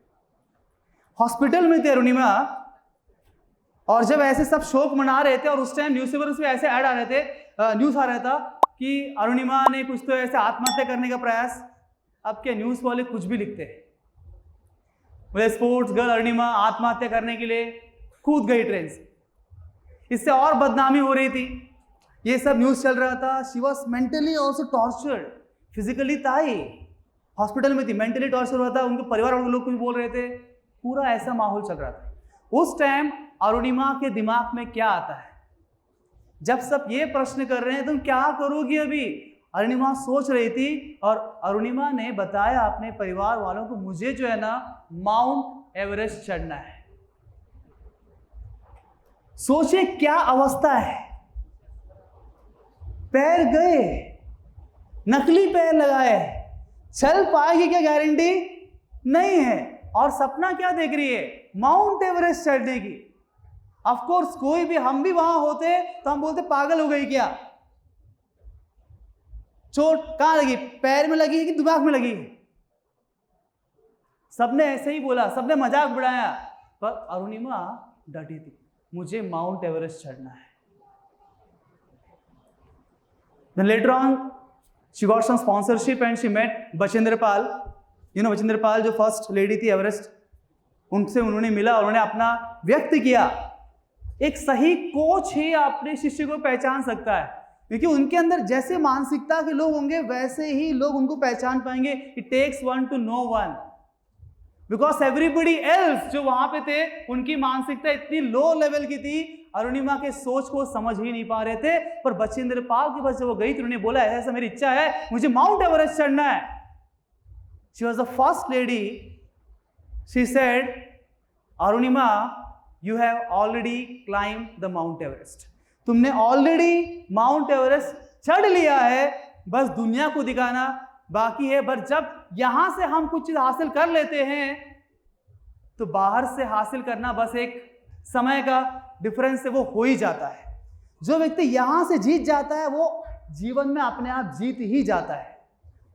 हॉस्पिटल में थे अरुणिमा, और जब ऐसे सब शोक मना रहे थे, और उस टाइम न्यूज़पेपर में ऐसे ऐड आ रहे थे, न्यूज़ आ रहा था कि अरुणिमा ने कुछ तो ऐसे आत्महत्या करने का प्रयास। अब क्या न्यूज़ वाले कुछ भी लिखते हैं, बोले स्पोर्ट्स गर्ल अरुणिमा आत्महत्या करने के लिए कूद गई ट्रेन से। इससे और बदनामी हो रही थी, ये सब न्यूज़ चल रहा था। She was mentally also tortured, physically था ही, हॉस्पिटल में थी, मेंटली टॉर्चर हुआ था, उनके परिवार वाले लोग कुछ बोल रहे थे, पूरा ऐसा माहौल चल रहा था। उस टाइम अरुणिमा के दिमाग में क्या आता है? जब सब ये प्रश्न कर रहे हैं तुम क्या करोगी अभी, अरुणिमा सोच रही थी। और अरुणिमा ने बताया अपने परिवार वालों को, मुझे जो है ना माउंट एवरेस्ट चढ़ना है। सोचिए क्या अवस्था है, पैर गए, नकली पैर लगाए, चल पाएगी क्या गारंटी नहीं है। और सपना क्या देख रही है? माउंट एवरेस्ट चढ़ने की। ऑफ कोर्स कोई भी, हम भी वहां होते तो हम बोलते पागल हो गई क्या। चोट कहां लगी? पैर में लगी है कि दिमाग में लगी है? सबने ऐसे ही बोला, सबने मजाक उड़ाया, पर अरुणिमा डटी थी, मुझे माउंट एवरेस्ट चढ़ना है। Then later on, she got some sponsorship and she met Bachendri पाल। बचेंद्र पाल जो फर्स्ट लेडी थी एवरेस्ट, उनसे उन्होंने मिला और उन्होंने अपना व्यक्त किया। एक सही कोच ही अपने शिष्य को पहचान सकता है, क्योंकि उनके अंदर जैसे मानसिकता के लोग होंगे वैसे ही लोग उनको पहचान पाएंगे। It takes one to know one, because everybody else जो वहां पे थे उनकी मानसिकता इतनी लो लेवल की थी, अरुणिमा के सोच को समझ ही नहीं पा रहे थे। पर बचेंद्र पाल के पास जब वो गई तो उन्होंने बोला, ऐसा मेरी इच्छा है, मुझे माउंट एवरेस्ट चढ़ना है। She was the first lady, she said, Arunima you have already climb the mount Everest, तुमने ऑलरेडी माउंट एवरेस्ट चढ़ लिया है, बस दुनिया को दिखाना बाकी है। पर जब यहां से हम कुछ चीज हासिल कर लेते हैं तो बाहर से हासिल करना बस एक समय का डिफरेंस से वो हो ही जाता है। जो व्यक्ति यहां से जीत जाता है वो जीवन में अपने आप जीत ही जाता है,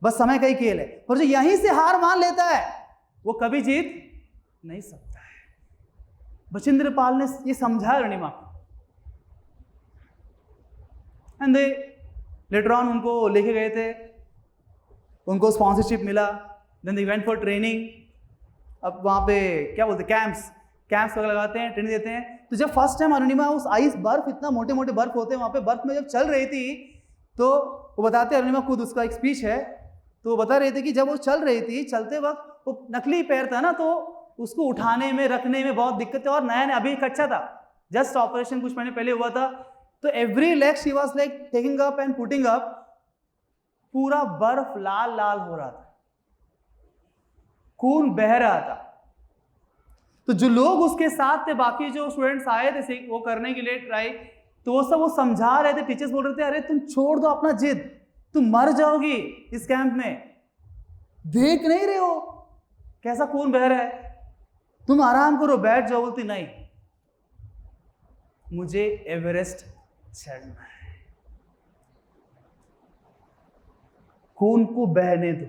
बस समय का ही खेल है। पर जो यहीं से हार मान लेता है वो कभी जीत नहीं सकता है। बचेंद्र पाल ने ये समझाया अरुणिमा को, एंड दे लेटर ऑन उनको लेके गए थे, उनको स्पॉन्सरशिप मिला। Then they went for training. अब वहाँ पे क्या बोलते हैं, कैंप्स वगैरह लगाते हैं, ट्रेनिंग देते हैं। तो जब फर्स्ट टाइम अरुणिमा उस आइस बर्फ, इतना मोटे मोटे बर्फ होते हैं वहाँ पे, बर्फ में जब चल रही थी तो वो बताते हैं, अरुणिमा खुद, उसका एक स्पीच है, तो वो बता रहे थे कि जब वो चल रही थी, चलते वक्त वो नकली पैर था ना, तो उसको उठाने में रखने में बहुत दिक्कत है, और नया नया अभी कच्चा था, जस्ट ऑपरेशन कुछ महीने पहले हुआ था। तो every leg she was like taking up and putting up, पूरा बर्फ लाल लाल हो रहा था, खून बह रहा था। तो जो लोग उसके साथ थे, बाकी जो स्टूडेंट्स आए थे वो करने के लिए ट्राई, तो वो सब वो समझा रहे थे, टीचर्स बोल रहे थे, अरे तुम छोड़ दो अपना जिद, तुम मर जाओगी इस कैंप में, देख नहीं रहे हो कैसा खून बह रहा है, तुम आराम करो, बैठ जाओ। बोलती नहीं, मुझे एवरेस्ट चढ़ना है, खून को बहने दो।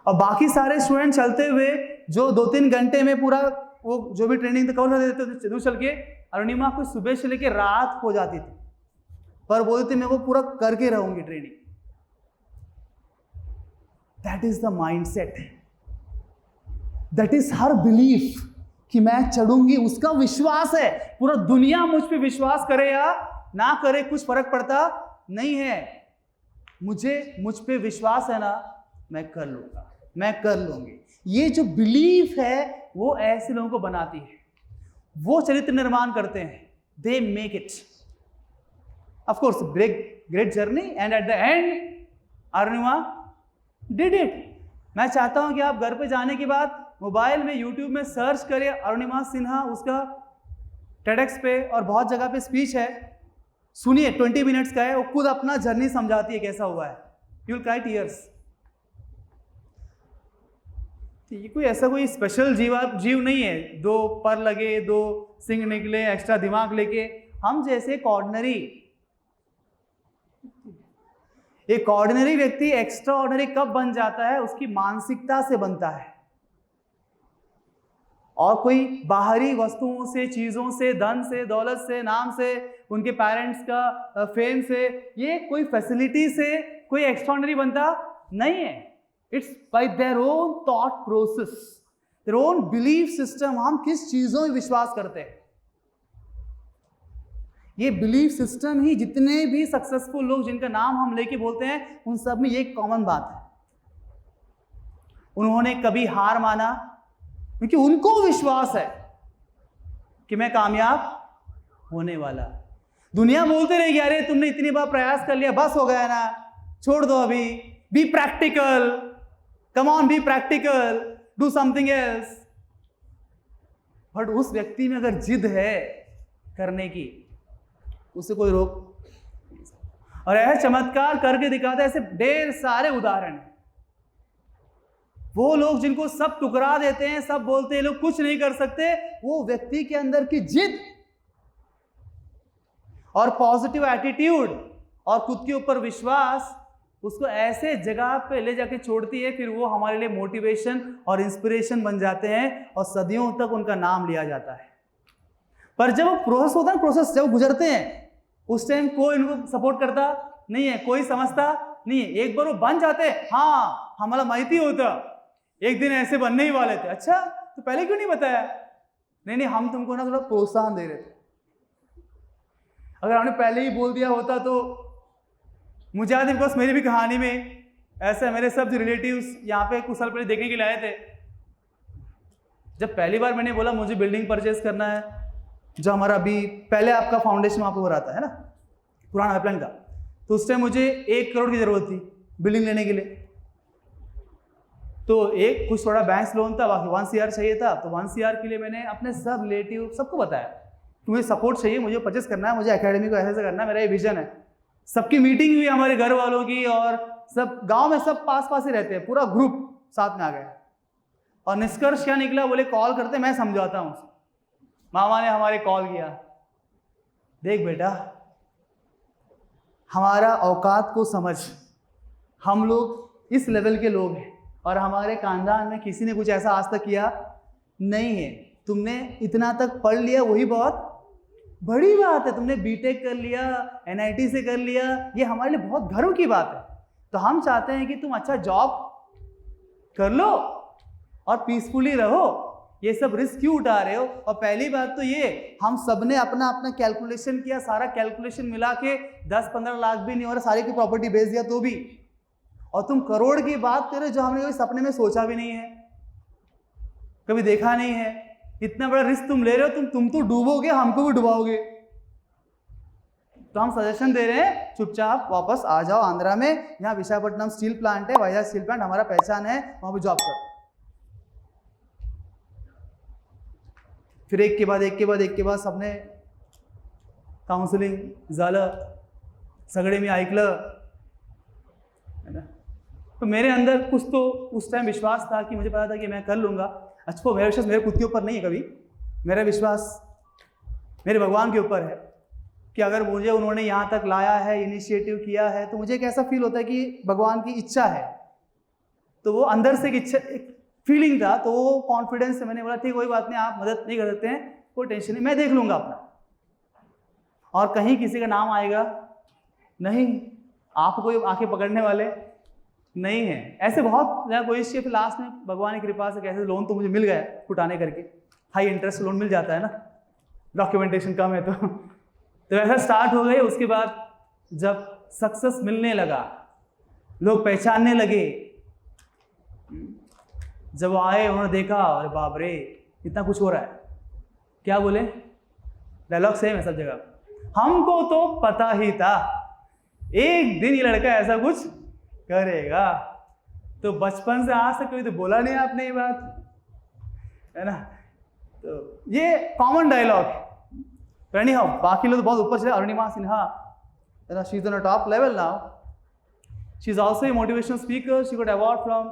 और बाकी सारे स्टूडेंट चलते हुए जो 2-3 घंटे में पूरा वो जो भी ट्रेनिंग कवर देते थे दूर चल के, अरुणिमा को सुबह से लेकर रात हो जाती थी, पर बोलती थी मैं वो पूरा करके रहूंगी training. That is the mindset, that is her belief कि मैं चढ़ूंगी, उसका विश्वास है। पूरा दुनिया मुझ पे विश्वास करे या ना करे कुछ फर्क पड़ता नहीं है, मुझ पे विश्वास है ना, मैं कर लूंगा, मैं कर लूंगी। ये जो बिलीफ है वो ऐसे लोगों को बनाती है, वो चरित्र निर्माण करते हैं, they make it. Of course great journey, and at the end Arunima did it. मैं चाहता हूं कि आप घर पे जाने के बाद मोबाइल में यूट्यूब में सर्च करें अरुणिमा सिन्हा, उसका टेडेक्स पे और बहुत जगह पे स्पीच है, सुनिए, 20 मिनट्स का है, वो खुद अपना जर्नी समझाती है कैसा हुआ है, यू विल क्राई टीयर्स। ये कोई ऐसा कोई स्पेशल जीव नहीं है, 2 पर लगे, 2 सिंग निकले, एक्स्ट्रा दिमाग लेके, हम जैसे एक ऑर्डिनरी व्यक्ति एक्स्ट्रा ऑर्डिनरी कब बन जाता है, उसकी मानसिकता से बनता है। और कोई बाहरी वस्तुओं से, चीजों से, धन से, दौलत से, नाम से, उनके पेरेंट्स का फेम से, ये कोई फैसिलिटी से कोई एक्स्ट्राऑर्डिनरी बनता नहीं है। It's by their own thought process, their own belief system. हम किस चीजों में विश्वास करते हैं, ये बिलीफ सिस्टम ही जितने भी सक्सेसफुल लोग जिनका नाम हम लेके बोलते हैं, उन सब में ये कॉमन बात है, उन्होंने कभी हार माना, क्योंकि उनको विश्वास है कि मैं कामयाब होने वाला। दुनिया बोलते रहेगी, अरे तुमने इतनी बार प्रयास कर लिया, बस हो गया ना, छोड़ दो अभी, be practical, come on, be practical, do something else. But उस व्यक्ति में अगर जिद है करने की, उसे कोई रोक नहीं सकता। और ऐसा चमत्कार करके दिखाता है, ऐसे ढेर सारे उदाहरण हैं। वो लोग जिनको सब टुकरा देते हैं, सब बोलते हैं लोग कुछ नहीं कर सकते, वो व्यक्ति के अंदर की जिद और पॉजिटिव एटीट्यूड और खुद के ऊपर विश्वास उसको ऐसे जगह पे ले जाके छोड़ती है, फिर वो हमारे लिए मोटिवेशन और इंस्पिरेशन बन जाते हैं और सदियों तक उनका नाम लिया जाता है। पर जब वो प्रोसेस होता है, प्रोसेस जब गुजरते हैं, उस टाइम कोई इनको सपोर्ट करता नहीं है, कोई समझता नहीं है। एक बार वो बन जाते हैं, हाँ हमारा माहिती होता एक दिन ऐसे बनने ही वाले थे, अच्छा तो पहले क्यों नहीं बताया? नहीं हम तुमको ना थोड़ा प्रोत्साहन दे रहे थे। अगर हमने पहले ही बोल दिया होता तो मुझे याद है, बिकॉज मेरी भी कहानी में ऐसा, मेरे सब जो रिलेटिव्स यहाँ पे कुछ साल पहले देखने के लिए आए थे, जब पहली बार मैंने बोला मुझे बिल्डिंग परचेज करना है, जो हमारा अभी पहले आपका फाउंडेशन वहाँ पे हो रहा था है ना, पुराना वेपलाइन का, तो उस टाइम मुझे 1 करोड़ की जरूरत थी बिल्डिंग लेने के लिए। तो एक कुछ थोड़ा बैंक लोन था, बाकी 1 CR चाहिए था। तो 1 CR के लिए मैंने अपने सब रिलेटिव सबको बताया कि मुझे सपोर्ट चाहिए, मुझे परचेस करना है, मुझे एकेडमी को ऐसे करना है, मेरा ये विजन है। सबकी मीटिंग हुई हमारे घर वालों की, और सब गांव में सब पास पास ही रहते हैं, पूरा ग्रुप साथ में आ गया। और निष्कर्ष क्या निकला? बोले कॉल करते, मैं समझाता हूँ। मामा ने हमारे कॉल किया, देख बेटा हमारा औकात को समझ, हम लोग इस लेवल के लोग हैं और हमारे खानदान में किसी ने कुछ ऐसा आज तक किया नहीं है। तुमने इतना तक पढ़ लिया वही बहुत बड़ी बात है, तुमने बीटेक कर लिया, NIT से कर लिया, ये हमारे लिए बहुत गर्व की बात है। तो हम चाहते हैं कि तुम अच्छा जॉब कर लो और पीसफुली रहो, ये सब रिस्क क्यों उठा रहे हो? और पहली बात तो ये, हम सबने अपना अपना कैलकुलेशन किया, सारा कैलकुलेशन मिला के 10-15 लाख भी नहीं हो रहा, सारी की प्रॉपर्टी बेच दिया तो भी, और तुम करोड़ की बात कर रहे हो जो हमने कभी सपने में सोचा भी नहीं है, कभी देखा नहीं है। इतना बड़ा रिस्क तुम ले रहे हो, तुम तो डूबोगे, हमको भी डुबाओगे। तो हम सजेशन दे रहे हैं, चुपचाप वापस आ जाओ आंध्रा में, यहाँ विशाखापट्टनम स्टील प्लांट है, वाइजाग स्टील प्लांट हमारा पहचान है, वहां पे जॉब करो। फिर एक के बाद सबने काउंसलिंग झालं, सगळे मी ऐकलं, है ना। तो मेरे अंदर कुछ तो उस टाइम विश्वास था कि मुझे पता था कि मैं कर लूँगा। अच्छा, मेरा विश्वास मेरे खुद के ऊपर नहीं है, कभी मेरा विश्वास मेरे भगवान के ऊपर है कि अगर मुझे उन्होंने यहाँ तक लाया है, इनिशिएटिव किया है, तो मुझे एक ऐसा फील होता है कि भगवान की इच्छा है। तो वो अंदर से एक फीलिंग था, तो वो कॉन्फिडेंस से मैंने बोला ठीक कोई बात नहीं, आप मदद नहीं कर सकते हैं, कोई टेंशन नहीं, मैं देख लूँगा अपना। और कहीं किसी का नाम आएगा नहीं, आपको कोई आके पकड़ने वाले नहीं है। ऐसे बहुत ज़्यादा कोशिश की, फिर लास्ट में भगवान की कृपा से कैसे लोन तो मुझे मिल गया फुटाने करके, हाई इंटरेस्ट लोन मिल जाता है ना, डॉक्यूमेंटेशन कम है तो ऐसा स्टार्ट हो गए। उसके बाद जब सक्सेस मिलने लगा, लोग पहचानने लगे, जब वो आए उन्होंने देखा, अरे बाप रे इतना कुछ हो रहा है, क्या बोले, डायलॉग सेम है सब जगह, हमको तो पता ही था एक दिन ये लड़का ऐसा कुछ करेगा। तो बचपन से आज तक कभी तो बोला नहीं आपने ये बात, है ना। तो ये कॉमन डायलॉग है। तो एनीहाउ, बाकी लोग तो बहुत ऊपर चले। अरुणिमा सिन्हा, है ना, she is on a top level now, she is also a motivational speaker, she got award from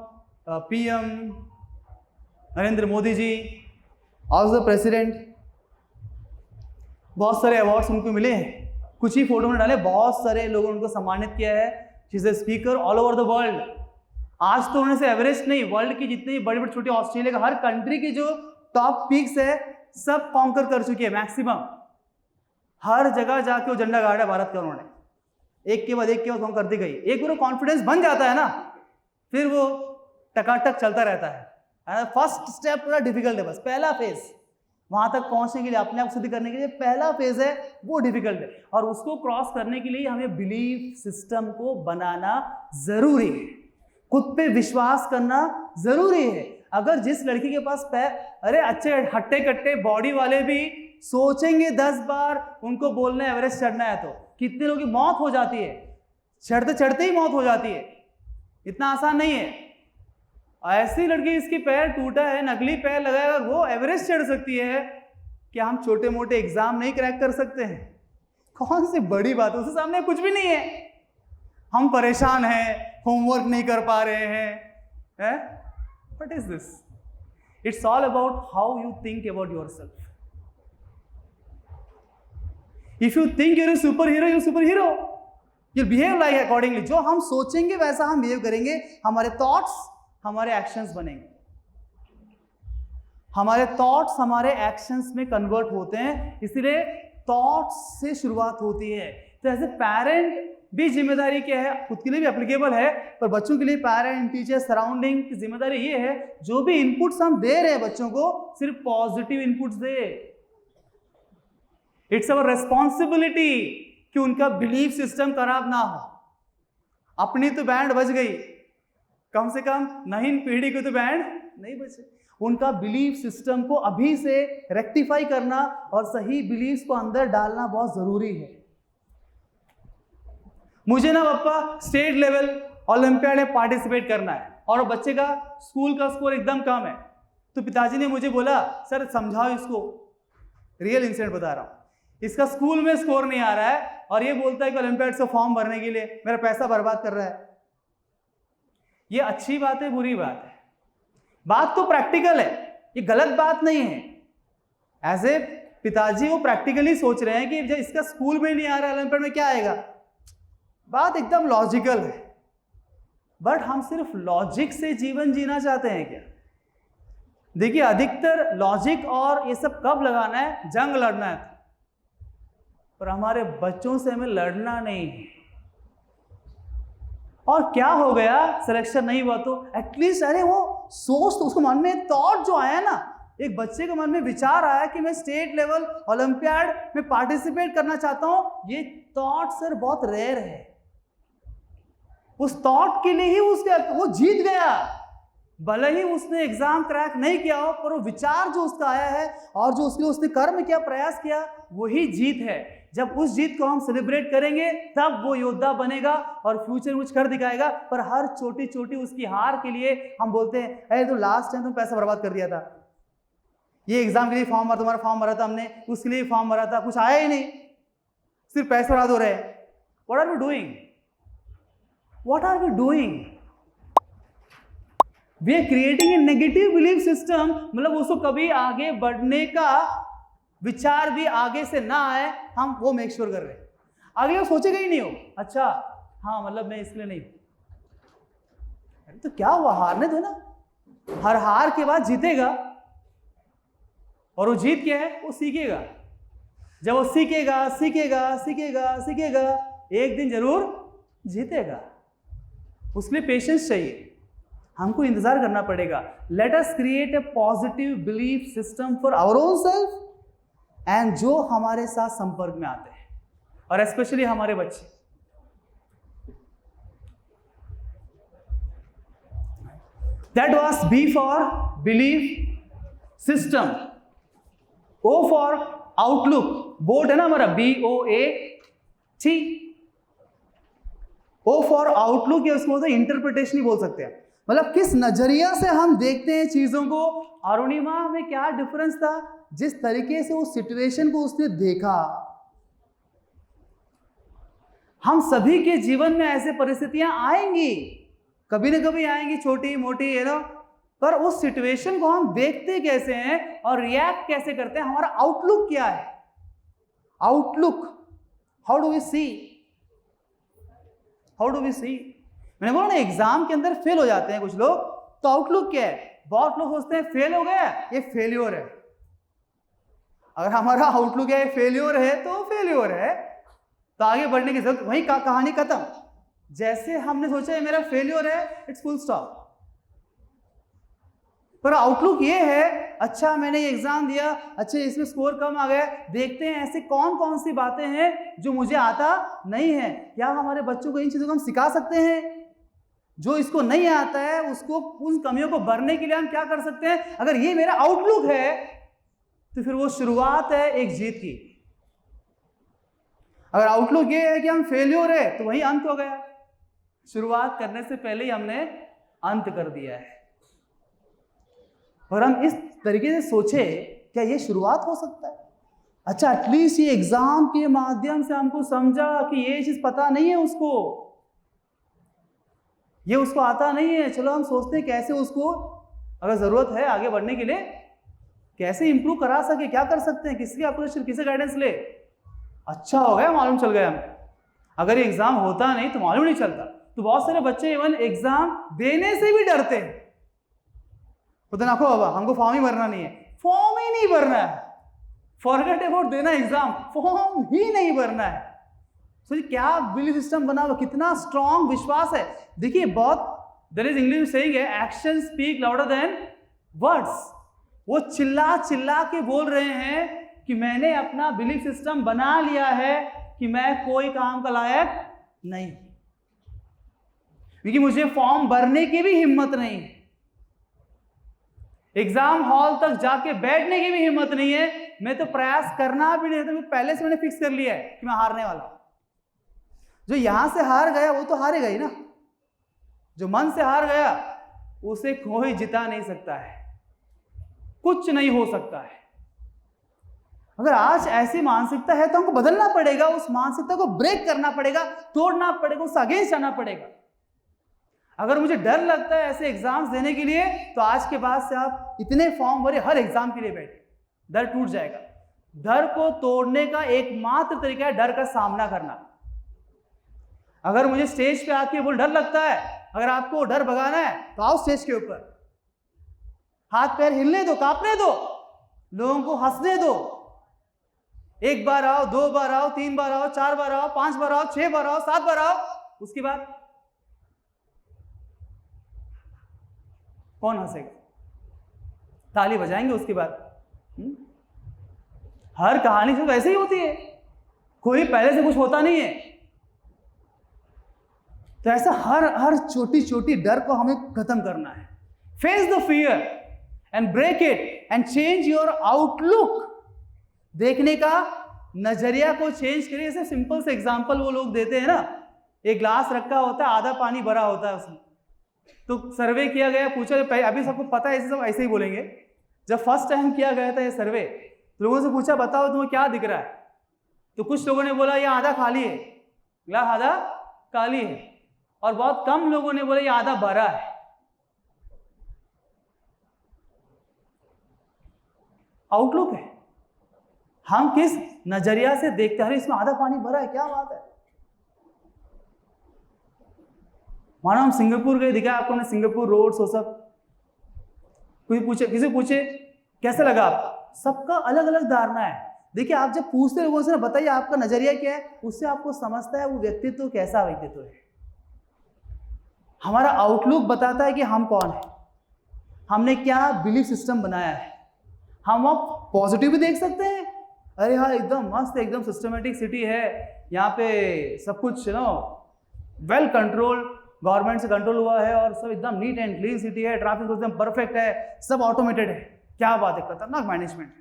PM Narendra Modi ji, also president. बहुत सारे अवार्ड्स उनको मिले हैं, कुछ ही फोटो में डाले, बहुत सारे लोगों ने उनको सम्मानित किया है। She is a speaker all over the world. आज तो उन्होंने से एवरेस्ट नहीं, वर्ल्ड की जितनी बड़ी बड़ी छोटी, ऑस्ट्रेलिया का हर कंट्री की जो टॉप पीक्स है सब कॉन्कर कर चुकी है, मैक्सिमम हर जगह जाके वो झंडा गाड़ा भारत का उन्होंने, एक के बाद कॉन्कर करती गई। एक बार कॉन्फिडेंस बन जाता है ना, फिर वो टकाटक चलता रहता है। फर्स्ट स्टेप थोड़ा डिफिकल्ट है, बस पहला फेज, वहां तक पहुंचने के लिए, अपने आप सिद्ध करने के लिए पहला फेज है वो डिफिकल्ट है, और उसको क्रॉस करने के लिए हमें बिलीफ सिस्टम को बनाना जरूरी है, खुद पे विश्वास करना जरूरी है। अगर जिस लड़की के पास अरे अच्छे हट्टे कट्टे बॉडी वाले भी सोचेंगे 10 बार उनको बोलना है एवरेस्ट चढ़ना है, तो कितने लोगों की मौत हो जाती है, चढ़ते चढ़ते ही मौत हो जाती है, इतना आसान नहीं है। ऐसी लड़की इसकी पैर टूटा है, नकली पैर लगाया, अगर वो एवरेस्ट चढ़ सकती है, क्या हम छोटे मोटे एग्जाम नहीं क्रैक कर सकते हैं? कौन सी बड़ी बात है, उसके सामने कुछ भी नहीं है। हम परेशान हैं, होमवर्क नहीं कर पा रहे हैं, what is this? It's all about how you think about yourself. If you think you're a super hero, you're super hero. You behave like accordingly, जो हम सोचेंगे वैसा हम बिहेव करेंगे, हमारे थॉट्स हमारे एक्शंस बनेंगे, हमारे थॉट्स हमारे एक्शंस में कन्वर्ट होते हैं, इसलिए थॉट्स से शुरुआत होती है। तो एज ए पेरेंट भी जिम्मेदारी क्या है, खुद के लिए भी एप्लीकेबल है, पर बच्चों के लिए पेरेंट, टीचर, सराउंडिंग की जिम्मेदारी ये है, जो भी इनपुट्स हम दे रहे हैं बच्चों को, सिर्फ positive inputs they. It's our responsibility कि उनका बिलीफ सिस्टम खराब ना हो। अपनी तो बैंड बज गई, कम से कम नई पीढ़ी को तो बैंड नहीं बचे। उनका बिलीफ सिस्टम को अभी से रेक्टिफाई करना और सही बिलीफ्स को अंदर डालना बहुत जरूरी है। मुझे ना पापा स्टेट लेवल ओलंपियाड में पार्टिसिपेट करना है और बच्चे का स्कूल का स्कोर एकदम कम है, तो पिताजी ने मुझे बोला सर समझाओ इसको, रियल इंसिडेंट बता रहा हूँ, इसका स्कूल में स्कोर नहीं आ रहा है और ये बोलता है कि ओलंपियाड से फॉर्म भरने के लिए मेरा पैसा बर्बाद कर रहा है। ये अच्छी बात है बुरी बात है? बात तो प्रैक्टिकल है, ये गलत बात नहीं है। एज ए पिताजी वो प्रैक्टिकली सोच रहे हैं कि जब इसका स्कूल में नहीं आ रहा ओलंपियाड में क्या आएगा। बात एकदम लॉजिकल है, बट हम सिर्फ लॉजिक से जीवन जीना चाहते हैं क्या? देखिए अधिकतर लॉजिक और ये सब कब लगाना है, जंग लड़ना है, पर हमारे बच्चों से हमें लड़ना नहीं है। और क्या हो गया, सिलेक्शन नहीं हुआ तो एटलीस्ट अरे वो सोच तो, उसको मन में थॉट जो आया ना, एक बच्चे के मन में विचार आया कि मैं स्टेट लेवल ओलंपियाड में पार्टिसिपेट करना चाहता हूं, ये थॉट सर बहुत रेयर है। उस थॉट के लिए ही वो जीत गया, भले ही उसने एग्जाम क्रैक नहीं किया हो, पर वो विचार जो उसका आया है और जो उसने कर्म किया, प्रयास किया, वही जीत है। जब उस जीत को हम सेलिब्रेट करेंगे तब वो योद्धा बनेगा और फ्यूचर कुछ कर दिखाएगा। पर हर छोटी छोटी उसकी हार के लिए हम बोलते हैं अरे तो लास्ट टाइम तुम पैसा बर्बाद कर दिया था, ये एग्जाम के लिए फॉर्म भरा, तुम्हारा फॉर्म भरा था हमने, उसके लिए फॉर्म भरा था, कुछ आया ही नहीं, सिर्फ पैसे बर्बाद हो रहे हैं। What are we doing? What are we doing? We are creating a negative belief system, मतलब उसको कभी आगे बढ़ने का विचार भी आगे से ना आए, हम वो मेक श्योर कर रहे हैं। आगे वो सोचेगा ही नहीं हो, अच्छा हाँ मतलब मैं इसलिए नहीं, अरे तो क्या हुआ, हारने दो ना, हर हार के बाद जीतेगा, और वो जीत क्या है, वो सीखेगा। जब वो सीखेगा सीखेगा सीखेगा सीखेगा, एक दिन जरूर जीतेगा। उसके लिए पेशेंस चाहिए, हमको इंतजार करना पड़ेगा। Let us create a positive belief system for our own self and जो हमारे साथ संपर्क में आते हैं, और स्पेशली हमारे बच्चे। That was be for belief system, O for outlook, board है ना हमारा, BOAT। ओ फॉर आउटलुक, या उसको बोलते हैं इंटरप्रिटेशन ही बोल सकते हैं, मतलब किस नजरिया से हम देखते हैं चीजों को। अरुणिमा में क्या डिफरेंस था, जिस तरीके से उस सिचुएशन को उसने देखा। हम सभी के जीवन में ऐसे परिस्थितियां आएंगी, कभी ना कभी आएंगी, छोटी मोटी है ना, पर उस सिचुएशन को हम देखते कैसे हैं और रिएक्ट कैसे करते हैं, हमारा आउटलुक क्या है। Outlook, how do we see, how do we see. मैंने बोला ना एग्जाम के अंदर फेल हो जाते हैं कुछ लोग, तो आउटलुक क्या है, बहुत लोग सोचते हैं फेल हो गया ये फेल्योर है। अगर हमारा आउटलुक है फेल्योर है तो फेल्योर है, तो आगे बढ़ने की जरूरत, वही कहानी खत्म। जैसे हमने सोचा है मेरा फेल्योर है, इट्स फुल स्टॉप। पर आउटलुक ये है, अच्छा मैंने ये एग्जाम दिया, अच्छा इसमें स्कोर कम आ गया, देखते हैं ऐसे कौन कौन सी बातें हैं जो मुझे आता नहीं है। क्या हमारे बच्चों को इन चीजों को हम सिखा सकते हैं? जो इसको नहीं आता है उसको, उन कमियों को भरने के लिए हम क्या कर सकते हैं? अगर ये मेरा आउटलुक है तो फिर वो शुरुआत है एक जीत की। अगर आउटलुक ये है कि हम फेल्योर है तो वही अंत हो गया, शुरुआत करने से पहले ही हमने अंत कर दिया है। और हम इस तरीके से सोचे क्या ये शुरुआत हो सकता है? अच्छा एटलीस्ट ये एग्जाम के माध्यम से हमको समझा कि ये चीज पता नहीं है उसको, ये उसको आता नहीं है, चलो हम सोचते हैं कैसे उसको, अगर जरूरत है आगे बढ़ने के लिए, कैसे इंप्रूव करा सके, क्या कर सकते हैं, किसकी अप्रोच, किसे गाइडेंस ले। अच्छा हो गया, मालूम चल गया हमें। अगर ये एग्जाम होता नहीं तो मालूम नहीं चलता। तो बहुत सारे बच्चे इवन एग्जाम देने से भी डरते हैं। तो देखो बाबा हमको फॉर्म ही भरना नहीं है, फॉर्म ही नहीं भरना है, फॉरगेट अबाउट देना एग्जाम, फॉर्म ही नहीं भरना है। सोचिए क्या बिलीफ सिस्टम बना हुआ, कितना स्ट्रॉन्ग विश्वास है। देखिए बहुत देयर इज इंग्लिश में सेइंग है, action speak louder than words. वो चिल्ला चिल्ला के बोल रहे हैं कि मैंने अपना बिलीफ सिस्टम बना लिया है कि मैं कोई काम का लायक नहीं, क्योंकि मुझे फॉर्म भरने की भी हिम्मत नहीं है, एग्जाम हॉल तक जाके बैठने की भी हिम्मत नहीं है, मैं तो प्रयास करना भी नहीं, तो पहले से मैंने फिक्स कर लिया है कि मैं हारने वाला हूं। जो यहां से हार गया वो तो हारेगा ही ना, जो मन से हार गया उसे कोई जिता नहीं सकता है, कुछ नहीं हो सकता है। अगर आज ऐसी मानसिकता है तो हमको बदलना पड़ेगा, उस मानसिकता को ब्रेक करना पड़ेगा, तोड़ना पड़ेगा, उस अगेंस्ट आना पड़ेगा। अगर मुझे डर लगता है ऐसे एग्जाम्स देने के लिए तो आज के बाद से आप इतने फॉर्म भरे, हर एग्जाम के लिए बैठे, डर टूट जाएगा। डर को तोड़ने का एकमात्र तरीका है डर का सामना करना। अगर मुझे स्टेज पे आके वो डर लगता है, अगर आपको डर भगाना है तो आओ स्टेज के ऊपर, हाथ पैर हिलने दो, कांपने दो, लोगों को हंसने दो। एक बार आओ, दो बार आओ, तीन बार आओ, चार बार आओ, पांच बार आओ, 6 बार आओ, 7 बार आओ, उसके बाद कौन हंसेगा? ताली बजाएंगे उसके बाद। हर कहानी तो वैसे ही होती है, कोई पहले से कुछ होता नहीं है। तो ऐसा हर छोटी छोटी डर को हमें खत्म करना है। Face the fear and break it and change your outlook. देखने का नजरिया को चेंज करिए। जैसे सिंपल से एग्जांपल वो लोग देते हैं ना, एक ग्लास रखा होता है, आधा पानी भरा होता है उसमें, तो सर्वे किया गया, पूछा, अभी सबको पता है, ऐसे सब ऐसे ही बोलेंगे। जब फर्स्ट टाइम किया गया था ये सर्वे, तो लोगों से पूछा बताओ तुम्हें क्या दिख रहा है, तो कुछ लोगों ने बोला ये आधा खाली है, ग्लास आधा खाली है, और बहुत कम लोगों ने बोला ये आधा भरा है। आउटलुक है, हम किस नजरिया से देखते हैं। इसमें आधा पानी भरा है, क्या बात है। मानो हम सिंगापुर गए, दिखा आपको हमने सिंगापुर रोड्स वो सब, किसी पूछे कैसा लगा आपको, सबका अलग अलग धारणा है। देखिए आप जब पूछते लोगों से ना, बताइए आपका नजरिया क्या है, उससे आपको समझता है वो व्यक्तित्व कैसा व्यक्तित्व है। हमारा आउटलुक बताता है कि हम कौन है, हमने क्या बिलीफ सिस्टम बनाया है। हम अब पॉजिटिव भी देख सकते हैं, अरे हाँ एकदम मस्त, एकदम सिस्टमेटिक सिटी है, यहाँ पे सब कुछ नो वेल कंट्रोल, गवर्नमेंट से कंट्रोल हुआ है, और सब एकदम नीट एंड क्लीन सिटी है, ट्रैफिक एकदम परफेक्ट है, सब ऑटोमेटेड है, क्या बात है, खतरनाक मैनेजमेंट।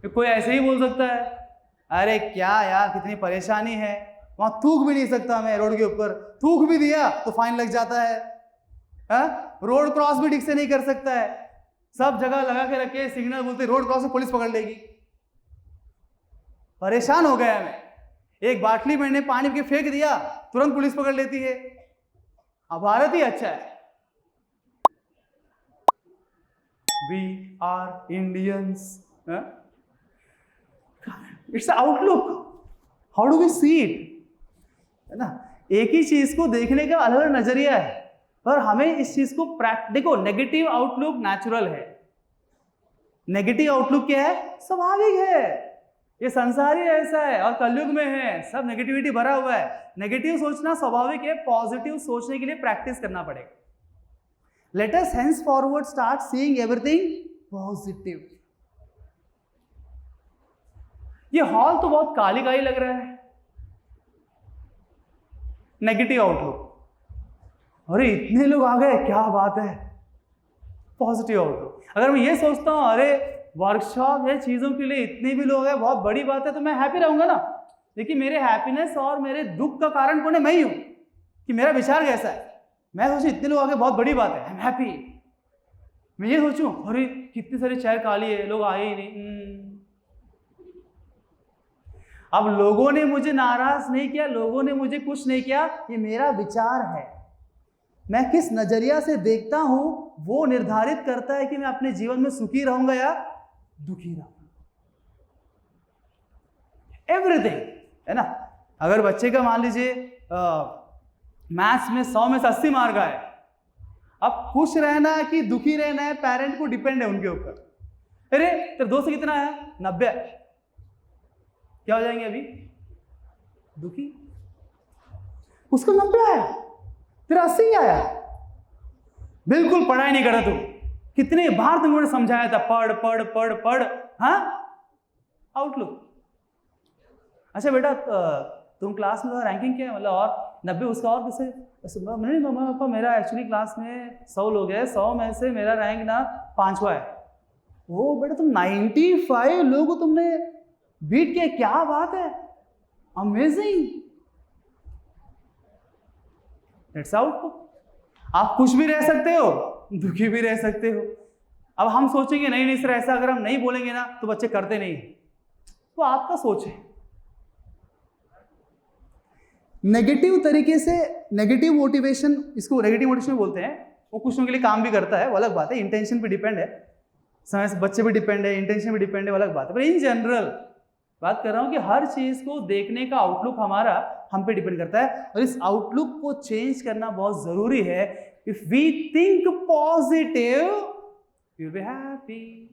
कोई ऐसे ही बोल सकता है, अरे क्या यार कितनी परेशानी है, वहां थूक भी नहीं सकता मैं रोड के ऊपर, थूक भी दिया तो फाइन लग जाता है, रोड क्रॉस भी ठीक से नहीं कर सकता है, सब जगह लगा के रखे सिग्नल, बोलते रोड क्रॉस में पुलिस पकड़ लेगी। परेशान हो गया मैं, एक बाटली मैंने पानी के फेंक दिया, तुरंत पुलिस पकड़ लेती है। अब भारत ही अच्छा है, we are Indians. It's outlook, how do we see it, है ना। एक ही चीज को देखने का अलग अलग नजरिया है, पर हमें इस चीज को देखो, नेगेटिव आउटलुक नेचुरल है, नेगेटिव आउटलुक क्या है, स्वाभाविक है, ये संसार ही ऐसा है, और कलयुग में है, सब नेगेटिविटी भरा हुआ है। नेगेटिव सोचना स्वाभाविक है, पॉजिटिव सोचने के लिए प्रैक्टिस करना पड़ेगा। लेट अस hence forward start seeing everything positive. ये हॉल तो बहुत काली काली लग रहा है, नेगेटिव आउटलुक, अरे इतने लोग आ गए, क्या बात है, पॉजिटिव आउटलुक। अगर मैं ये सोचता हूं अरे वर्कशॉप है, चीजों के लिए इतने भी लोग हैं, बहुत बड़ी बात है, तो मैं हैप्पी रहूंगा ना। देखिए मेरे हैप्पीनेस और मेरे दुख का कारण कौन है, मैं ही हूं, कि मेरा विचार कैसा है। मैं सोचूं इतने लोग आ गए, बहुत बड़ी बात है, आई एम हैप्पी। मैं ये सोचूं अरे कितनी सारी चेयर खाली है, लोग आए ही नहीं। अब लोगों ने मुझे नाराज नहीं किया, लोगों ने मुझे कुछ नहीं किया, ये मेरा विचार है। मैं किस नजरिया से देखता हूं वो निर्धारित करता है कि मैं अपने जीवन में सुखी रहूंगा या दुखी रहूंगा। एवरीथिंग, है ना। अगर बच्चे का मान लीजिए मैथ्स में 100 में से 80 मार्क आए, अब खुश रहना कि दुखी रहना है पेरेंट को डिपेंड है उनके ऊपर। अरे तेरे दोस्त कितना आया? 90। क्या हो जाएंगे अभी? दुखी। उसको 90 आया, तेरा 80 आया। बिल्कुल पढ़ाई नहीं करा तू। कितने बार तुमने समझाया था पढ़ पढ़ पढ़ पढ़। हाँ, आउटलुक। अच्छा बेटा तुम क्लास में रैंकिंग क्या है? मतलब और 90 उसका और किसे? नहीं मम्मा पापा मेरा एक्चुअली क्लास में 100 लोग हैं, 100 में से मेरा रैंक ना 5वां है। वो बेटा तुम 95 लोगों को तुमने बीट किया, क्या बात है, अमेजिंग। That's output. आप खुश भी रह सकते हो, दुखी भी रह सकते हो। अब हम सोचेंगे नहीं नहीं सर ऐसा अगर हम नहीं बोलेंगे ना तो बच्चे करते नहीं, तो आपका सोच है। नेगेटिव तरीके से नेगेटिव मोटिवेशन, इसको नेगेटिव मोटिवेशन बोलते हैं, वो कुछ लोगों के लिए काम भी करता है, वो अलग बात है। इंटेंशन पे डिपेंड है, समय से बच्चे पे डिपेंड है, इंटेंशन पे डिपेंड है, वो अलग बात है। पर इन जनरल बात कर रहा हूं कि हर चीज को देखने का आउटलुक हमारा हम पे डिपेंड करता है, और इस आउटलुक को चेंज करना बहुत जरूरी है। If we think positive you be happy.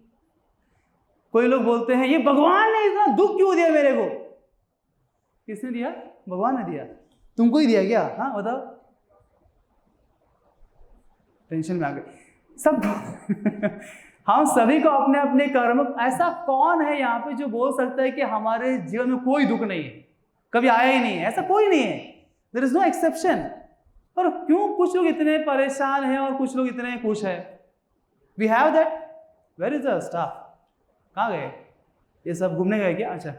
कोई लोग बोलते हैं ये भगवान ने इतना दुख क्यों दिया मेरे को? किसने दिया? भगवान ने दिया। तुमको ही दिया क्या? हाँ बताओ। टेंशन में आ गए सब। हम सभी को अपने अपने कर्म, ऐसा कौन है यहाँ पे जो बोल सकता है कि हमारे जीवन में कोई दुख नहीं है, कभी आया ही नहीं है? ऐसा कोई नहीं है, देयर इज नो एक्सेप्शन। पर क्यों कुछ लोग इतने परेशान हैं और कुछ लोग इतने खुश हैं? We have that. Where is the staff? कहाँ गए ये सब? घूमने गए क्या? अच्छा,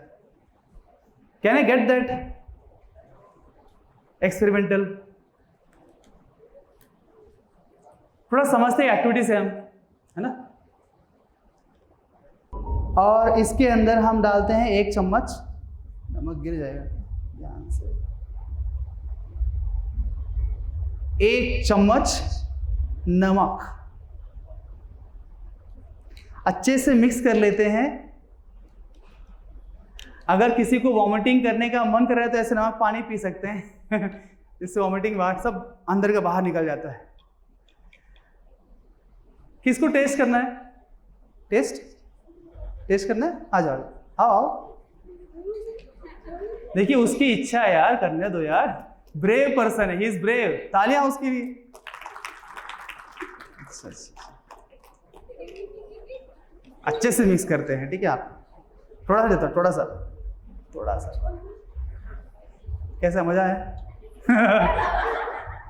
can I get that experimental? थोड़ा समझते एक्टिविटी से हम, है ना। और इसके अंदर हम डालते हैं 1 चम्मच नमक, गिर जाएगा ध्यान से। 1 चम्मच नमक अच्छे से मिक्स कर लेते हैं। अगर किसी को वॉमिटिंग करने का मन कर रहा है तो ऐसे नमक पानी पी सकते हैं। इससे वॉमिटिंग बाहर सब अंदर का बाहर निकल जाता है। किसको टेस्ट करना है? टेस्ट करना है? आ जाओ, आओ। देखिए उसकी इच्छा है यार, करने दो यार। ब्रेव पर्सन है, ही इज ब्रेव। तालियां उसकी भी। अच्छे से मिक्स करते हैं, ठीक है। आप थोड़ा सा देता, थोड़ा सा। कैसा मजा है?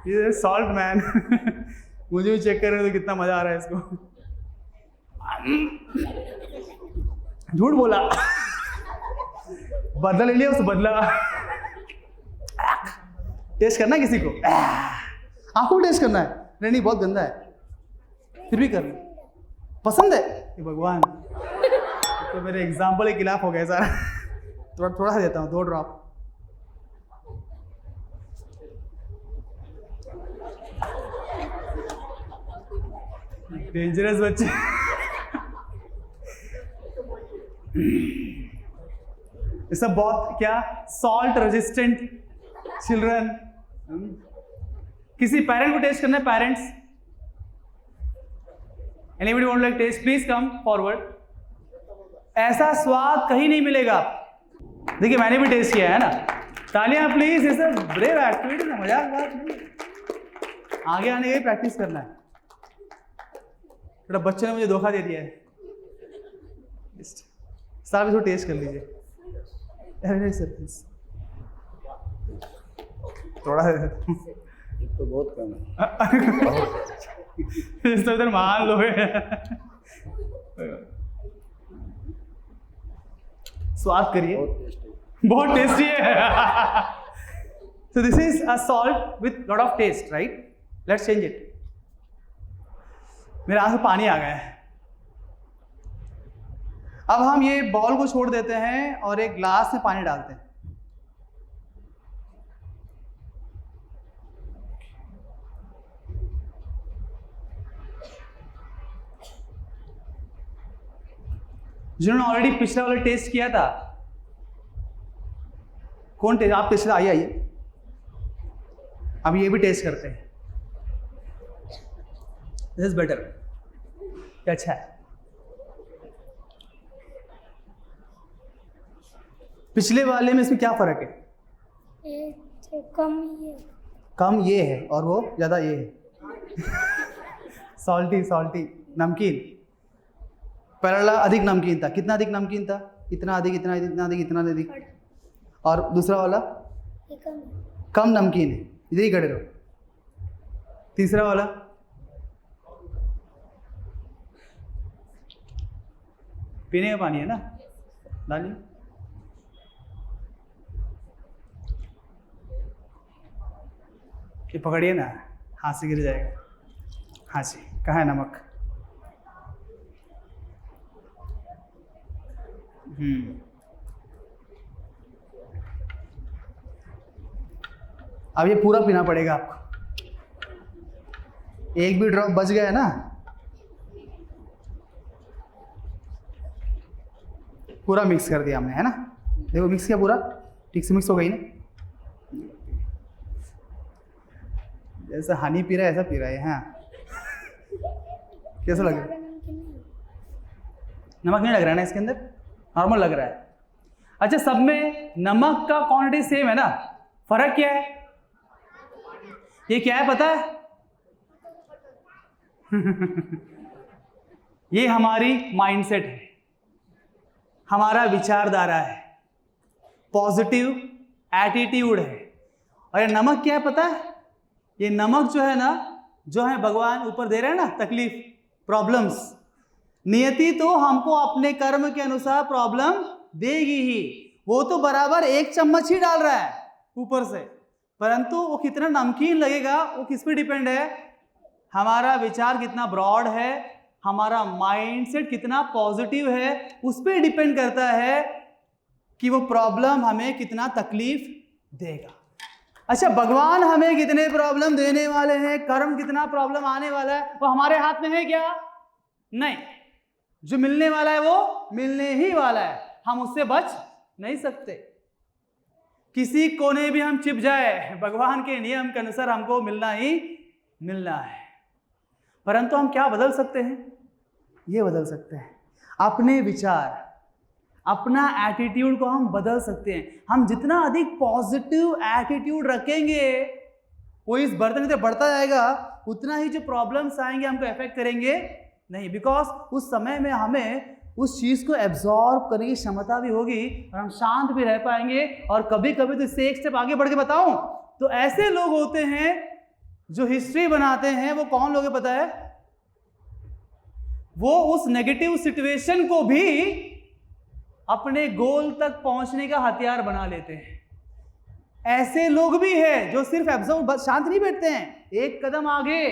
ये सॉल्ट मैन। मुझे भी चेक कर रहे हो तो कितना मजा आ रहा है इसको। झूठ बोला। बदला ले लिया, उस बदला। टेस्ट करना है किसी को? आपको टेस्ट करना है? नहीं बहुत गंदा है, फिर भी करना पसंद है। ये भगवान, तो मेरे एग्जाम्पल के खिलाफ हो गया सारा। थोड़ा सा देता हूँ, 2 ड्रॉप। डेंजरस बच्चे। ये सब बहुत क्या सॉल्ट रेजिस्टेंट चिल्ड्रन। किसी पेरेंट को टेस्ट करना है? Parents, anybody want like test? Please come forward. ऐसा स्वाद कहीं नहीं मिलेगा। देखिए मैंने भी टेस्ट किया है ना। तालियां प्लीज। ये सब ब्रेव एक्टिविटी है, मजाक बात नहीं। आगे आने की प्रैक्टिस करना है। थोड़ा बच्चे ने मुझे धोखा दे दिया है। साहब इसको टेस्ट कर लीजिए। अरे सर प्लीज थोड़ा तो बहुत कम है। इस तो इधर मान लो। स्वाद करिए, बहुत टेस्टी है। So this is a salt with lot of taste, right? Let's change it. मेरे आंख में पानी आ गया है। अब हम ये बॉल को छोड़ देते हैं और एक ग्लास में पानी डालते हैं। जिन्होंने ऑलरेडी पिछला वाला टेस्ट किया था, कौन टेस्ट? आप टेस्ट आइए आइए, अब ये भी टेस्ट करते हैं। दिस इज बेटर, अच्छा है। पिछले वाले में इसमें क्या फर्क है? कम ये है और वो ज्यादा ये है। सॉल्टी सॉल्टी, नमकीन। पहला अधिक नमकीन था, कितना अधिक नमकीन था? इतना अधिक, इतना अधिक, इतना अधिक, इतना अधिक। और दूसरा वाला कम नमकीन है, इधर ही खड़े रहो। तीसरा वाला पीने का पानी है ना, डालिए। ये पकड़िए ना, हाथ से गिर जाएगा। हाँ जी, कहाँ है नमक? अब ये पूरा पीना पड़ेगा आपको। एक भी ड्रॉप बच गया है ना, पूरा मिक्स कर दिया हमने, है ना? देखो मिक्स किया पूरा, ठीक से मिक्स हो गई ना। जैसा हनी पी रहा है ऐसा पी रहा है। हाँ, कैसा लग रहा है? नमक नहीं लग रहा है ना इसके अंदर, नॉर्मल लग रहा है। अच्छा, सब में नमक का क्वांटिटी सेम है ना, फर्क क्या है? ये क्या है पता है? ये हमारी माइंडसेट है, हमारा विचारधारा है, पॉजिटिव एटीट्यूड है। और ये नमक क्या है पता है? ये नमक जो है ना, जो है भगवान ऊपर दे रहे हैं ना तकलीफ, प्रॉब्लम्स। नियति तो हमको अपने कर्म के अनुसार प्रॉब्लम देगी ही। वो तो बराबर एक चम्मच ही डाल रहा है ऊपर से, परंतु वो कितना नमकीन लगेगा वो किस पे डिपेंड है? हमारा विचार कितना ब्रॉड है, हमारा माइंडसेट कितना पॉजिटिव है, उस पर डिपेंड करता है कि वो प्रॉब्लम हमें कितना तकलीफ देगा। अच्छा, भगवान हमें कितने प्रॉब्लम देने वाले हैं, कर्म कितना प्रॉब्लम आने वाला है, वो हमारे हाथ में है क्या? नहीं। जो मिलने वाला है वो मिलने ही वाला है, हम उससे बच नहीं सकते। किसी कोने भी हम छिप जाए, भगवान के नियम के अनुसार हमको मिलना ही मिलना है। परंतु हम क्या बदल सकते हैं? ये बदल सकते हैं अपने विचार, अपना एटीट्यूड को हम बदल सकते हैं। हम जितना अधिक पॉजिटिव एटीट्यूड रखेंगे, वो इस बर्तन से बढ़ता जाएगा, उतना ही जो प्रॉब्लम्स आएंगे हमको अफेक्ट करेंगे नहीं। बिकॉज उस समय में हमें उस चीज को एब्जॉर्ब करने की क्षमता भी होगी और हम शांत भी रह पाएंगे। और कभी कभी तो इससे एक स्टेप आगे बढ़ के बताऊं तो ऐसे लोग होते हैं जो हिस्ट्री बनाते हैं। वो कौन लोग है पता है? वो उस नेगेटिव सिचुएशन को भी अपने गोल तक पहुंचने का हथियार बना लेते हैं। ऐसे लोग भी हैं जो सिर्फ एब्जॉर्ब, शांत नहीं बैठते हैं, एक कदम आगे,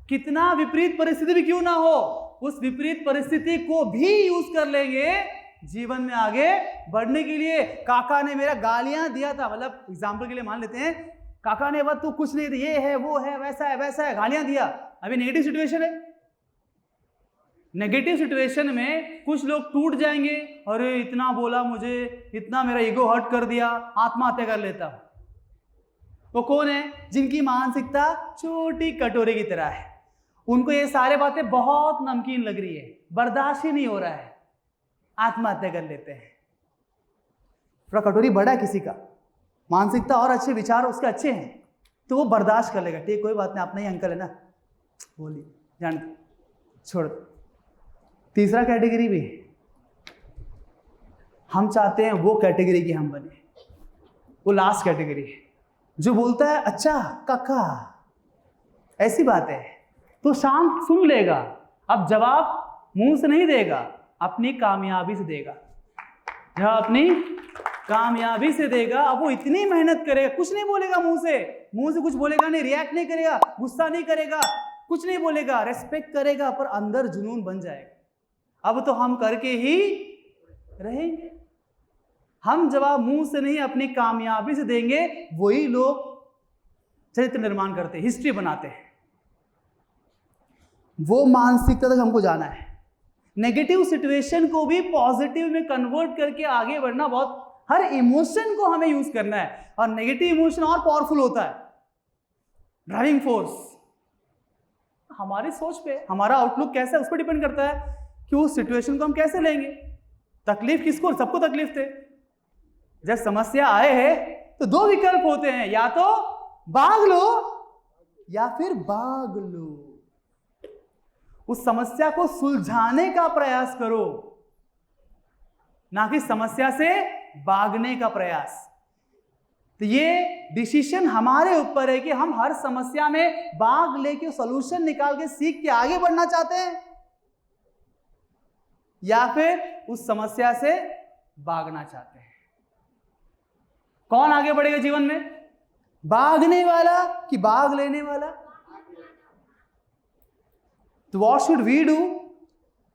कितना विपरीत परिस्थिति भी क्यों ना हो, उस विपरीत परिस्थिति को भी यूज कर लेंगे जीवन में आगे बढ़ने के लिए। काका ने मेरा गालियां दिया था, मतलब एग्जाम्पल के लिए मान लेते हैं, काका ने बात तो कुछ नहीं, ये है वो है वैसा है वैसा है, गालियां दिया। अभी नेगेटिव सिचुएशन है, नेगेटिव सिचुएशन में कुछ लोग टूट जाएंगे, अरे इतना बोला मुझे, इतना मेरा ईगो हर्ट कर दिया, आत्महत्या कर लेता। वो कौन है? जिनकी मानसिकता छोटी कटोरे की तरह है, उनको ये सारे बातें बहुत नमकीन लग रही है, बर्दाश्त ही नहीं हो रहा है, आत्महत्या कर लेते हैं। थोड़ा कटोरी बड़ा है किसी का, मानसिकता और अच्छे विचार उसके अच्छे हैं, तो वो बर्दाश्त कर लेगा, ठीक कोई बात नहीं, अपना ही अंकल है ना, बोलिए, जान छोड़। तीसरा कैटेगरी भी है, हम चाहते हैं वो कैटेगरी की हम बने, वो लास्ट कैटेगरी है, जो बोलता है अच्छा काका ऐसी बात है, तो शांत सुन लेगा, अब जवाब मुंह से नहीं देगा, अपनी कामयाबी से देगा। जब अपनी कामयाबी से देगा, अब वो इतनी मेहनत करेगा, कुछ नहीं बोलेगा मुंह से कुछ बोलेगा नहीं, रिएक्ट नहीं करेगा, गुस्सा नहीं करेगा, कुछ नहीं बोलेगा, रेस्पेक्ट करेगा, पर अंदर जुनून बन जाएगा, अब तो हम करके ही रहेंगे। हम जवाब मुंह से नहीं अपनी कामयाबी से देंगे, वही लोग चरित्र निर्माण करते हैं, हिस्ट्री बनाते हैं। वो मानसिकता तक हमको जाना है। नेगेटिव सिचुएशन को भी पॉजिटिव में कन्वर्ट करके आगे बढ़ना बहुत हर इमोशन को हमें यूज करना है, और नेगेटिव इमोशन और पावरफुल होता है, ड्राइविंग फोर्स। हमारी सोच पे, हमारा आउटलुक कैसा है उस पर डिपेंड करता है कि उस सिचुएशन को हम कैसे लेंगे। तकलीफ किसको, सबको तकलीफ थे। जब समस्या आए है तो दो विकल्प होते हैं, या तो भाग लो या फिर भाग लो। उस समस्या को सुलझाने का प्रयास करो, ना कि समस्या से भागने का प्रयास। तो ये डिसीजन हमारे ऊपर है कि हम हर समस्या में भाग लेके सॉल्यूशन निकाल के सीख के आगे बढ़ना चाहते हैं, या फिर उस समस्या से भागना चाहते हैं। कौन आगे बढ़ेगा जीवन में, भागने वाला कि भाग लेने वाला? तो व्हाट शुड वी डू?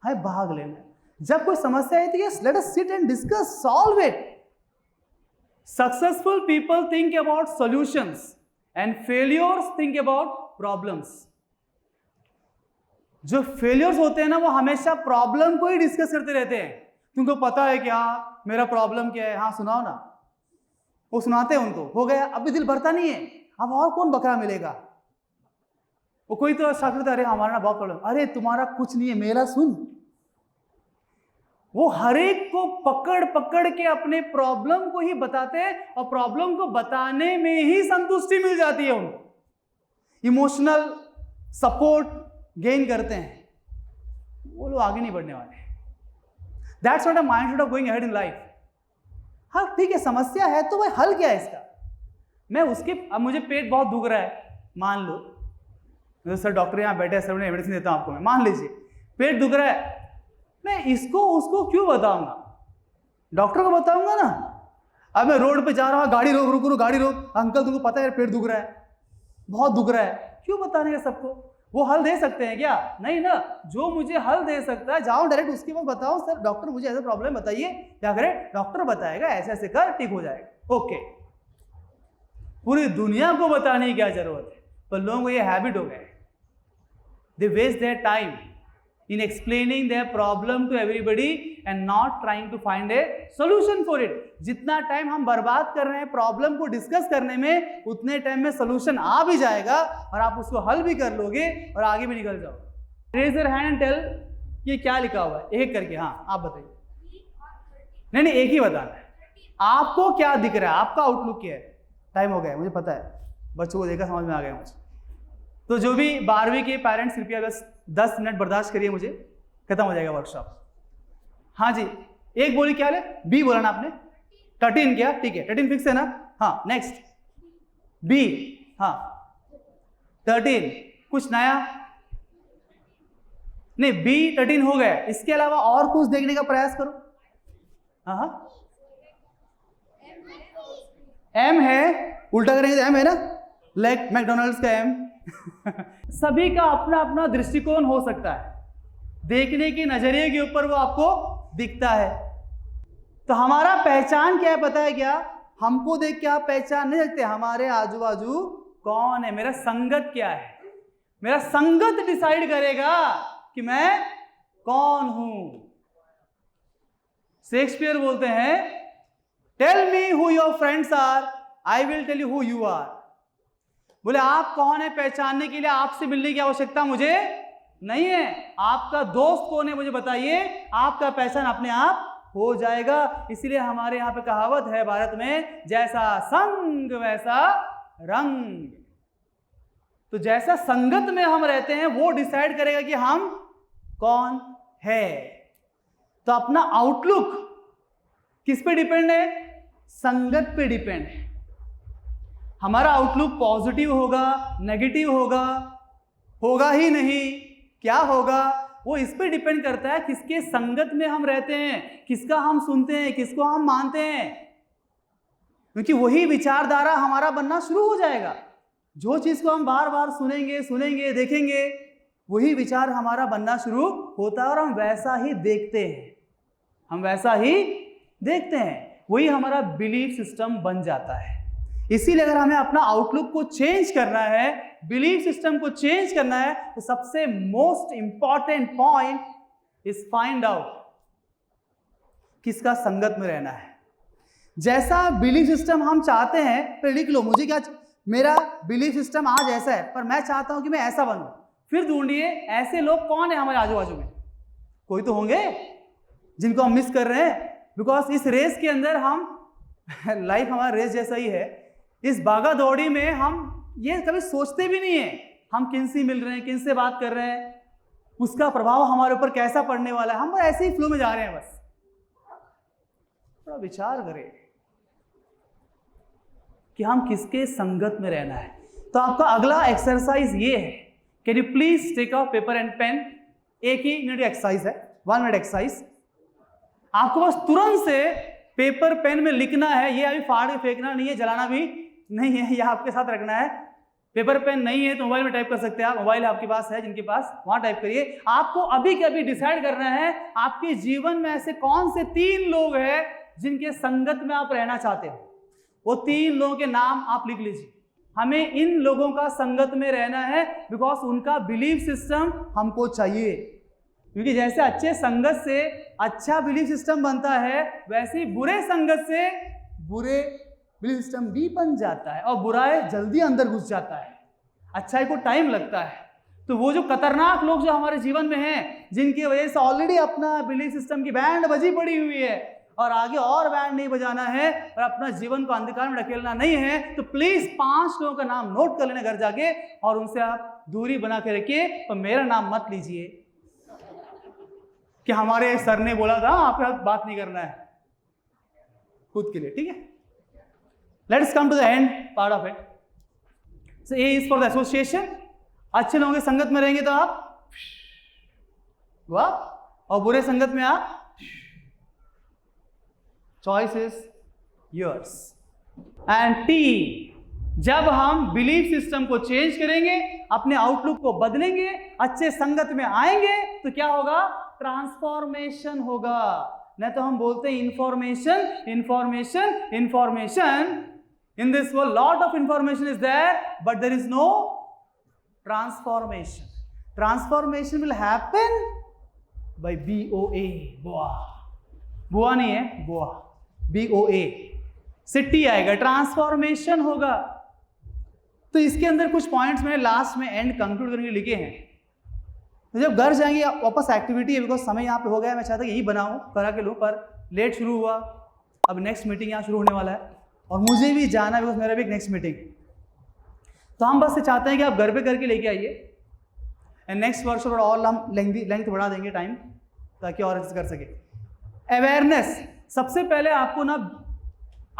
है भाग लेना। जब कोई समस्या आई तो let us sit and discuss, solve it. Successful people think about solutions and failures think about problems. जो फेलियर्स होते हैं ना, वो हमेशा प्रॉब्लम को ही डिस्कस करते रहते हैं। तुमको पता है क्या मेरा प्रॉब्लम क्या है? हाँ सुनाओ ना। वो सुनाते हैं उनको, हो गया, अब भी दिल भरता नहीं है, अब और कौन बकरा मिलेगा। वो कोई तो शायद, अरे हमारा ना बहुत प्रॉब्लम, अरे तुम्हारा कुछ नहीं है, मेरा सुन। वो हर एक को पकड़ पकड़ के अपने प्रॉब्लम को ही बताते हैं, और प्रॉब्लम को बताने में ही संतुष्टि मिल जाती है उनको। इमोशनल सपोर्ट गेन करते हैं, वो लोग आगे नहीं बढ़ने वाले। That's what a mindset of going ahead in life. हाँ ठीक है, समस्या है तो भाई हल क्या है इसका? मैं उसके, अब मुझे पेट बहुत दुख रहा है, मान लो, तो सर डॉक्टर यहाँ बैठे हैं, सर मैं मेडिसिन देता हूँ आपको, मैं मान लीजिए पेट दुख रहा है, मैं इसको उसको क्यों बताऊंगा? डॉक्टर को बताऊंगा ना। अब मैं रोड पे जा रहा हूँ, गाड़ी रोक, रुक गाड़ी रोक, अंकल तुमको पता है पेट दुख रहा है, बहुत दुख रहा है, क्यों बताने का सबको? वो हल दे सकते हैं क्या? नहीं ना। जो मुझे हल दे सकता है, जाओ डायरेक्ट उसके पास, बताओ सर डॉक्टर मुझे ऐसा प्रॉब्लम बताइए, क्या करें? डॉक्टर बताएगा ऐसे ऐसे कर, ठीक हो जाएगा। ओके, पूरी दुनिया को बताने की क्या जरूरत है? पर लोगों को ये हैबिट हो गया है, they waste their time in explaining their problem to everybody and not trying to find a solution for it. जितना टाइम हम बर्बाद कर रहे हैं प्रॉब्लम को डिस्कस करने में, उतने टाइम में सोल्यूशन आ भी जाएगा और आप उसको हल भी कर लोगे और आगे भी निकल जाओगे। Raise your hand and tell ये क्या लिखा हुआ है, एक करके। हाँ आप बताइए। नहीं एक ही बताना है। आपको क्या दिख रहा है, आपका आउटलुक क्या है? टाइम हो गया, मुझे पता है, बच्चों को देखा समझ में आ गया मुझे। तो जो भी 12वीं के पेरेंट्स, कृपया बस 10 मिनट बर्दाश्त करिए, मुझे खत्म हो जाएगा वर्कशॉप। हाँ जी, एक बोली क्या ले, बी बोला ना आपने, 13 क्या? ठीक है, 13 फिक्स है ना? हाँ नेक्स्ट बी। हाँ 13, कुछ नया नहीं, बी 13 हो गया। इसके अलावा और कुछ देखने का प्रयास करो। हाँ एम है, उल्टा करेंगे तो एम है ना, लाइक मैकडोनल्ड्स का एम। सभी का अपना अपना दृष्टिकोण हो सकता है, देखने के नजरिए के ऊपर वो आपको दिखता है। तो हमारा पहचान क्या है पता है क्या? हमको देख के आप पहचान नहीं सकते हमारे आजू बाजू कौन है, मेरा संगत क्या है। मेरा संगत डिसाइड करेगा कि मैं कौन हूं। शेक्सपियर बोलते हैं, tell me who your friends are, I will tell you who you are. बोले आप कौन है पहचानने के लिए आपसे मिलने की आवश्यकता मुझे नहीं है। आपका दोस्त कौन है मुझे बताइए, आपका पहचान अपने आप हो जाएगा। इसीलिए हमारे यहाँ पे कहावत है भारत में, जैसा संग वैसा रंग। तो जैसा संगत में हम रहते हैं वो डिसाइड करेगा कि हम कौन है। तो अपना आउटलुक किस पे डिपेंड है? संगत पे डिपेंड है। हमारा आउटलुक पॉजिटिव होगा, नेगेटिव होगा, होगा ही नहीं, क्या होगा? वो इस पे डिपेंड करता है किसके संगत में हम रहते हैं, किसका हम सुनते हैं, किसको हम मानते हैं। क्योंकि वही विचारधारा हमारा बनना शुरू हो जाएगा। जो चीज को हम बार बार सुनेंगे देखेंगे, वही विचार हमारा बनना शुरू होता है और हम वैसा ही देखते हैं, वही हमारा बिलीफ सिस्टम बन जाता है। इसीलिए अगर हमें अपना आउटलुक को चेंज करना है, बिलीफ सिस्टम को चेंज करना है, तो सबसे most important point is find out किसका संगत में रहना है। जैसा बिलीफ सिस्टम हम चाहते हैं, फिर लिख लो मुझे क्या, मेरा बिलीफ सिस्टम आज ऐसा है पर मैं चाहता हूं कि मैं ऐसा बनूं। फिर ढूंढिए ऐसे लोग कौन है हमारे आजू बाजू में, कोई तो होंगे जिनको हम मिस कर रहे हैं। बिकॉज इस रेस के अंदर हम लाइफ हमारा रेस जैसा ही है, इस भागा दौड़ी में हम ये कभी सोचते भी नहीं है हम किन से मिल रहे हैं, किन से बात कर रहे हैं, उसका प्रभाव हमारे ऊपर कैसा पड़ने वाला है। हम ऐसे ही फ्लो में जा रहे हैं। बस थोड़ा विचार करें कि हम किसके संगत में रहना है। तो आपका अगला एक्सरसाइज ये है, can you please take a paper and pen. एक ही मिनट एक्सरसाइज है, 1 मिनट एक्सरसाइज। आपको बस तुरंत से पेपर पेन में लिखना है, ये अभी फाड़ के फेंकना नहीं है, जलाना भी नहीं है, ये आपके साथ रखना है। पेपर पेन नहीं है तो मोबाइल में टाइप कर सकते हैं आप, मोबाइल आपके पास है जिनके पास, वहां टाइप करिए। आपको अभी के अभी डिसाइड करना है आपके जीवन में ऐसे कौन से 3 लोग हैं जिनके संगत में आप रहना चाहते हो। वो 3 लोगों के नाम आप लिख लीजिए। हमें इन लोगों का संगत में रहना है बिकॉज उनका बिलीफ सिस्टम हमको चाहिए। क्योंकि जैसे अच्छे संगत से अच्छा बिलीफ सिस्टम बनता है, वैसे ही बुरे संगत से बुरे बिलीफ सिस्टम भी बन जाता है और बुराई जल्दी अंदर घुस जाता है, अच्छाई को टाइम लगता है। तो वो जो खतरनाक लोग जो हमारे जीवन में हैं, जिनकी वजह से ऑलरेडी अपना बिलीफ सिस्टम की बैंड बजी पड़ी हुई है और आगे और बैंड नहीं बजाना है और अपना जीवन को अंधकार में ढकेलना नहीं है, तो प्लीज 5 लोगों का नाम नोट कर लेना घर जाके और उनसे आप दूरी बना के रखिए। तो मेरा नाम मत लीजिए कि हमारे सर ने बोला था आपके साथ बात नहीं करना है, खुद के लिए, ठीक है। Let's come to the end part of it. So A is for the association. अच्छे लोगों के संगत में रहेंगे तो आप वाह, और बुरे संगत में आप choice is yours. And T, जब हम बिलीफ सिस्टम को चेंज करेंगे, अपने आउटलुक को बदलेंगे, अच्छे संगत में आएंगे, तो क्या होगा? ट्रांसफॉर्मेशन होगा। नहीं तो हम बोलते हैं information information information. In this world lot of information is there but there is no transformation. Transformation will happen by BOA, बोआ, बुआ नहीं है, बोआ, BOA से टी आएगा, ट्रांसफॉर्मेशन होगा। तो इसके अंदर कुछ पॉइंट्स मैंने लास्ट में एंड कंक्लूड करके लिखे हैं। तो जब घर जाएंगे वापस एक्टिविटी है, बिकॉज समय यहाँ पे हो गया, मैं चाहता यही बनाऊँ करा के लूँ, पर लेट शुरू हुआ। अब नेक्स्ट मीटिंग यहाँ शुरू होने वाला है और मुझे भी जाना है बिकॉज मेरा भी एक नेक्स्ट मीटिंग। तो हम बस से चाहते हैं कि आप घर पे करके लेके आइए एंड नेक्स्ट वर्ष और हम लेंथ बढ़ा देंगे टाइम, ताकि और अच्छे कर सके। अवेयरनेस, सबसे पहले आपको ना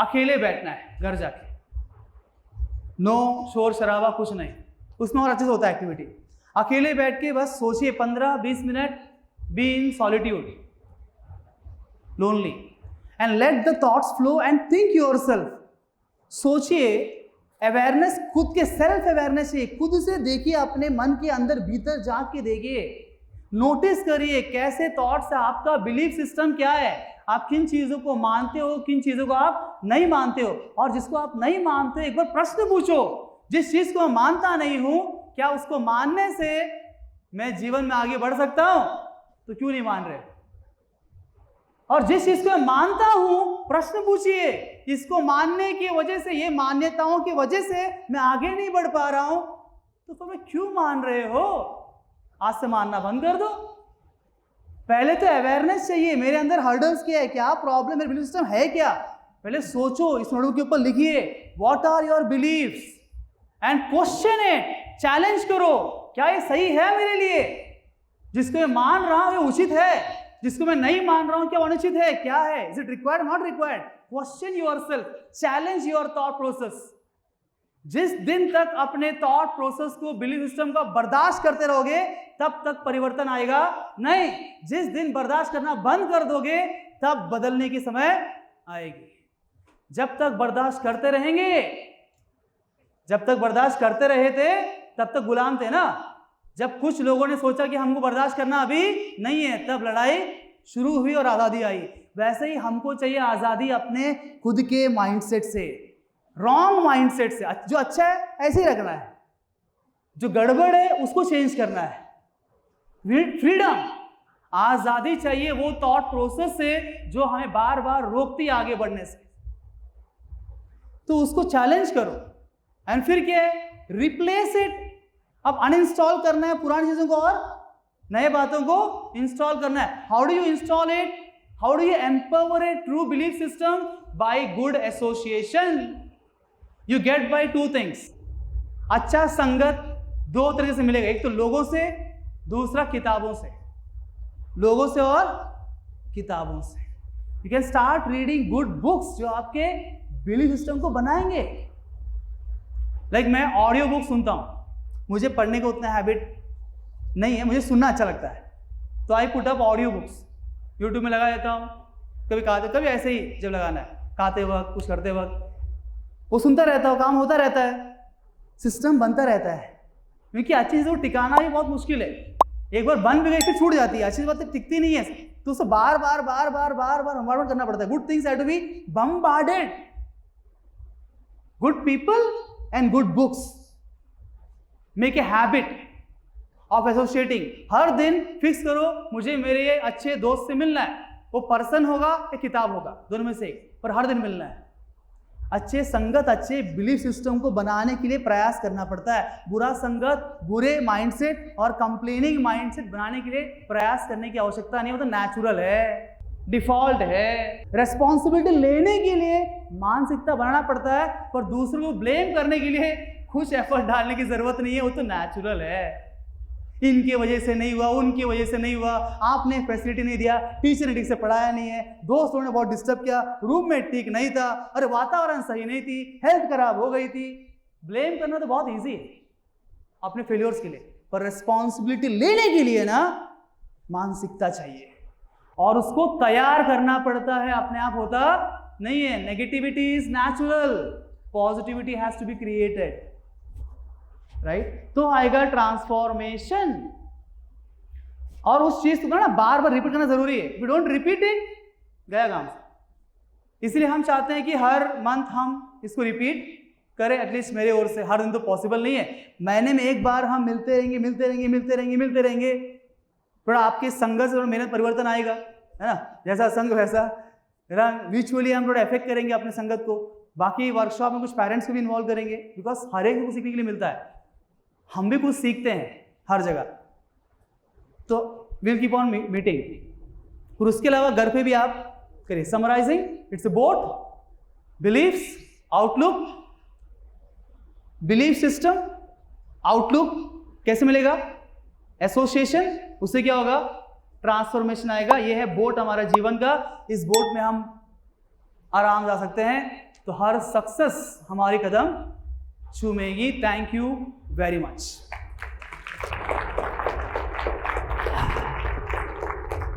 अकेले बैठना है घर जाके, नो शोर शराबा कुछ नहीं, उसमें और अच्छे से होता है एक्टिविटी। अकेले बैठ के बस सोचिए 15-20 minute, be in solitude, lonely, and let the thoughts flow and think yourself. सोचिए, अवेयरनेस खुद के, सेल्फ अवेयरनेस है, खुद से देखिए, अपने मन के अंदर भीतर झांक के देखिए, नोटिस करिए कैसे थॉट्स है, आपका बिलीफ सिस्टम क्या है, आप किन चीजों को मानते हो, किन चीजों को आप नहीं मानते हो। और जिसको आप नहीं मानते हो, एक बार प्रश्न पूछो, जिस चीज को मैं मानता नहीं हूं, क्या उसको मानने से मैं जीवन में आगे बढ़ सकता हूं? तो क्यों नहीं मान रहे? और जिस चीज को मैं मानता हूं, प्रश्न पूछिए, इसको मानने की वजह से, ये मान्यताओं की वजह से मैं आगे नहीं बढ़ पा रहा हूं, तो तुम्हें क्यों मान रहे हो? आज से मानना बंद कर दो। पहले तो अवेयरनेस चाहिए, मेरे अंदर हर्डल्स क्या है, क्या प्रॉब्लम, मेरे बिलीफ सिस्टम है क्या। पहले सोचो, इस नोटबुक के ऊपर लिखिए what are your believes and question it, challenge करो, क्या ये सही है मेरे लिए? जिसको मैं मान रहा हूं ये उचित है, जिसको मैं नहीं मान रहा हूं क्या अनुचित है, क्या है, is it required, not required. Question yourself, challenge your thought process. जिस दिन तक अपने थॉट प्रोसेस को, बिलीफ सिस्टम का बर्दाश्त करते रहोगे, तब तक परिवर्तन आएगा नहीं। जिस दिन बर्दाश्त करना बंद कर दोगे, तब बदलने की समय आएगी। जब तक बर्दाश्त करते रहेंगे, जब तक बर्दाश्त करते रहे थे तब तक गुलाम थे ना। जब कुछ लोगों ने सोचा कि हमको बर्दाश्त करना अभी नहीं है, तब लड़ाई शुरू हुई और आज़ादी आई। वैसे ही हमको चाहिए आज़ादी अपने खुद के माइंडसेट से, रॉन्ग माइंडसेट से। जो अच्छा है ऐसे ही रखना है, जो गड़बड़ है उसको चेंज करना है। फ्रीडम, आज़ादी चाहिए वो थॉट प्रोसेस से जो हमें बार बार रोकती है आगे बढ़ने से। तो उसको चैलेंज करो। एंड फिर क्या है, रिप्लेस इट। अब अनइंस्टॉल करना है पुरानी चीजों को और नए बातों को इंस्टॉल करना है। How do you install it? How do you empower a true belief system? By good association. You get by two things. अच्छा संगत दो तरीके से मिलेगा, एक तो लोगों से, दूसरा किताबों से। लोगों से और किताबों से। You can start reading good books जो आपके बिलीफ सिस्टम को बनाएंगे। लाइक मैं ऑडियो बुक सुनता हूं, मुझे पढ़ने का उतना हैबिट नहीं है, मुझे सुनना अच्छा लगता है, तो I put up audio books, YouTube में लगा देता हूँ, कभी खाते, कभी ऐसे ही जब लगाना है, खाते वक्त, कुछ करते वक्त, वो सुनता रहता हूँ, काम होता रहता है, सिस्टम बनता रहता है। क्योंकि अच्छी चीज़ को टिकाना भी बहुत मुश्किल है। एक बार बन भी गई फिर छूट जाती है, अच्छी बात टिकती नहीं है, तो उसे बार बार बम्बार्डमेंट करना पड़ता है। Good things have to be bombarded. Good people and good books make a habit of associating. हर दिन फिक्स करो, मुझे मेरे अच्छे दोस्त से मिलना है। वो पर्सन होगा या किताब होगा, दोनों में से एक, पर हर दिन मिलना है। अच्छे संगत, अच्छे बिलीफ सिस्टम को बनाने के लिए प्रयास करना पड़ता है। बुरा संगत, बुरे माइंडसेट और कंप्लेनिंग माइंडसेट बनाने के लिए प्रयास करने की आवश्यकता नहीं, वो तो नेचुरल है, डिफॉल्ट है। रेस्पॉन्सिबिलिटी लेने के लिए मानसिकता बनाना पड़ता है, पर दूसरों को ब्लेम करने के लिए कुछ एफर्ट डालने की जरूरत नहीं है, वो तो नेचुरल है। इनकी वजह से नहीं हुआ, उनकी वजह से नहीं हुआ, आपने फैसिलिटी नहीं दिया, टीचर ने ठीक से पढ़ाया नहीं है, दोस्तों ने बहुत डिस्टर्ब किया, रूममेट ठीक नहीं था, अरे वातावरण सही नहीं थी, हेल्थ खराब हो गई थी। ब्लेम करना तो बहुत इजी है अपने फेलियर्स के लिए, पर रिस्पॉन्सिबिलिटी लेने के लिए ना मानसिकता चाहिए और उसको तैयार करना पड़ता है, अपने आप होता नहीं है। Negativity is natural, positivity has to be created, right? तो आएगा ट्रांसफॉर्मेशन। और उस चीज को ना बार बार रिपीट करना जरूरी है। वी डोंट रिपीट इट, गया काम से। इसलिए हम चाहते हैं कि हर मंथ हम इसको रिपीट करें, एटलीस्ट मेरे ओर से। हर दिन तो पॉसिबल नहीं है, महीने में एक बार हम मिलते रहेंगे, थोड़ा आपके संघर्ष और मेहनत परिवर्तन आएगा, है ना? जैसा संघ वैसा, म्यूचुअली हम थोड़ा इफेक्ट करेंगे अपने संगत को। बाकी वर्कशॉप में कुछ पेरेंट्स को भी इन्वॉल्व करेंगे, बिकॉज हर एक को सीखने के लिए मिलता है, हम भी कुछ सीखते हैं हर जगह। तो विल कीप ऑन मीटिंग। और उसके अलावा घर पे भी आप करिए। Summarising, it's about beliefs, outlook, belief system, outlook कैसे मिलेगा? एसोसिएशन, उससे क्या होगा? ट्रांसफॉर्मेशन आएगा। ये है बोट हमारा जीवन का। इस बोट में हम आराम जा सकते हैं, तो हर सक्सेस हमारी कदम चूमेगी। Thank you very much.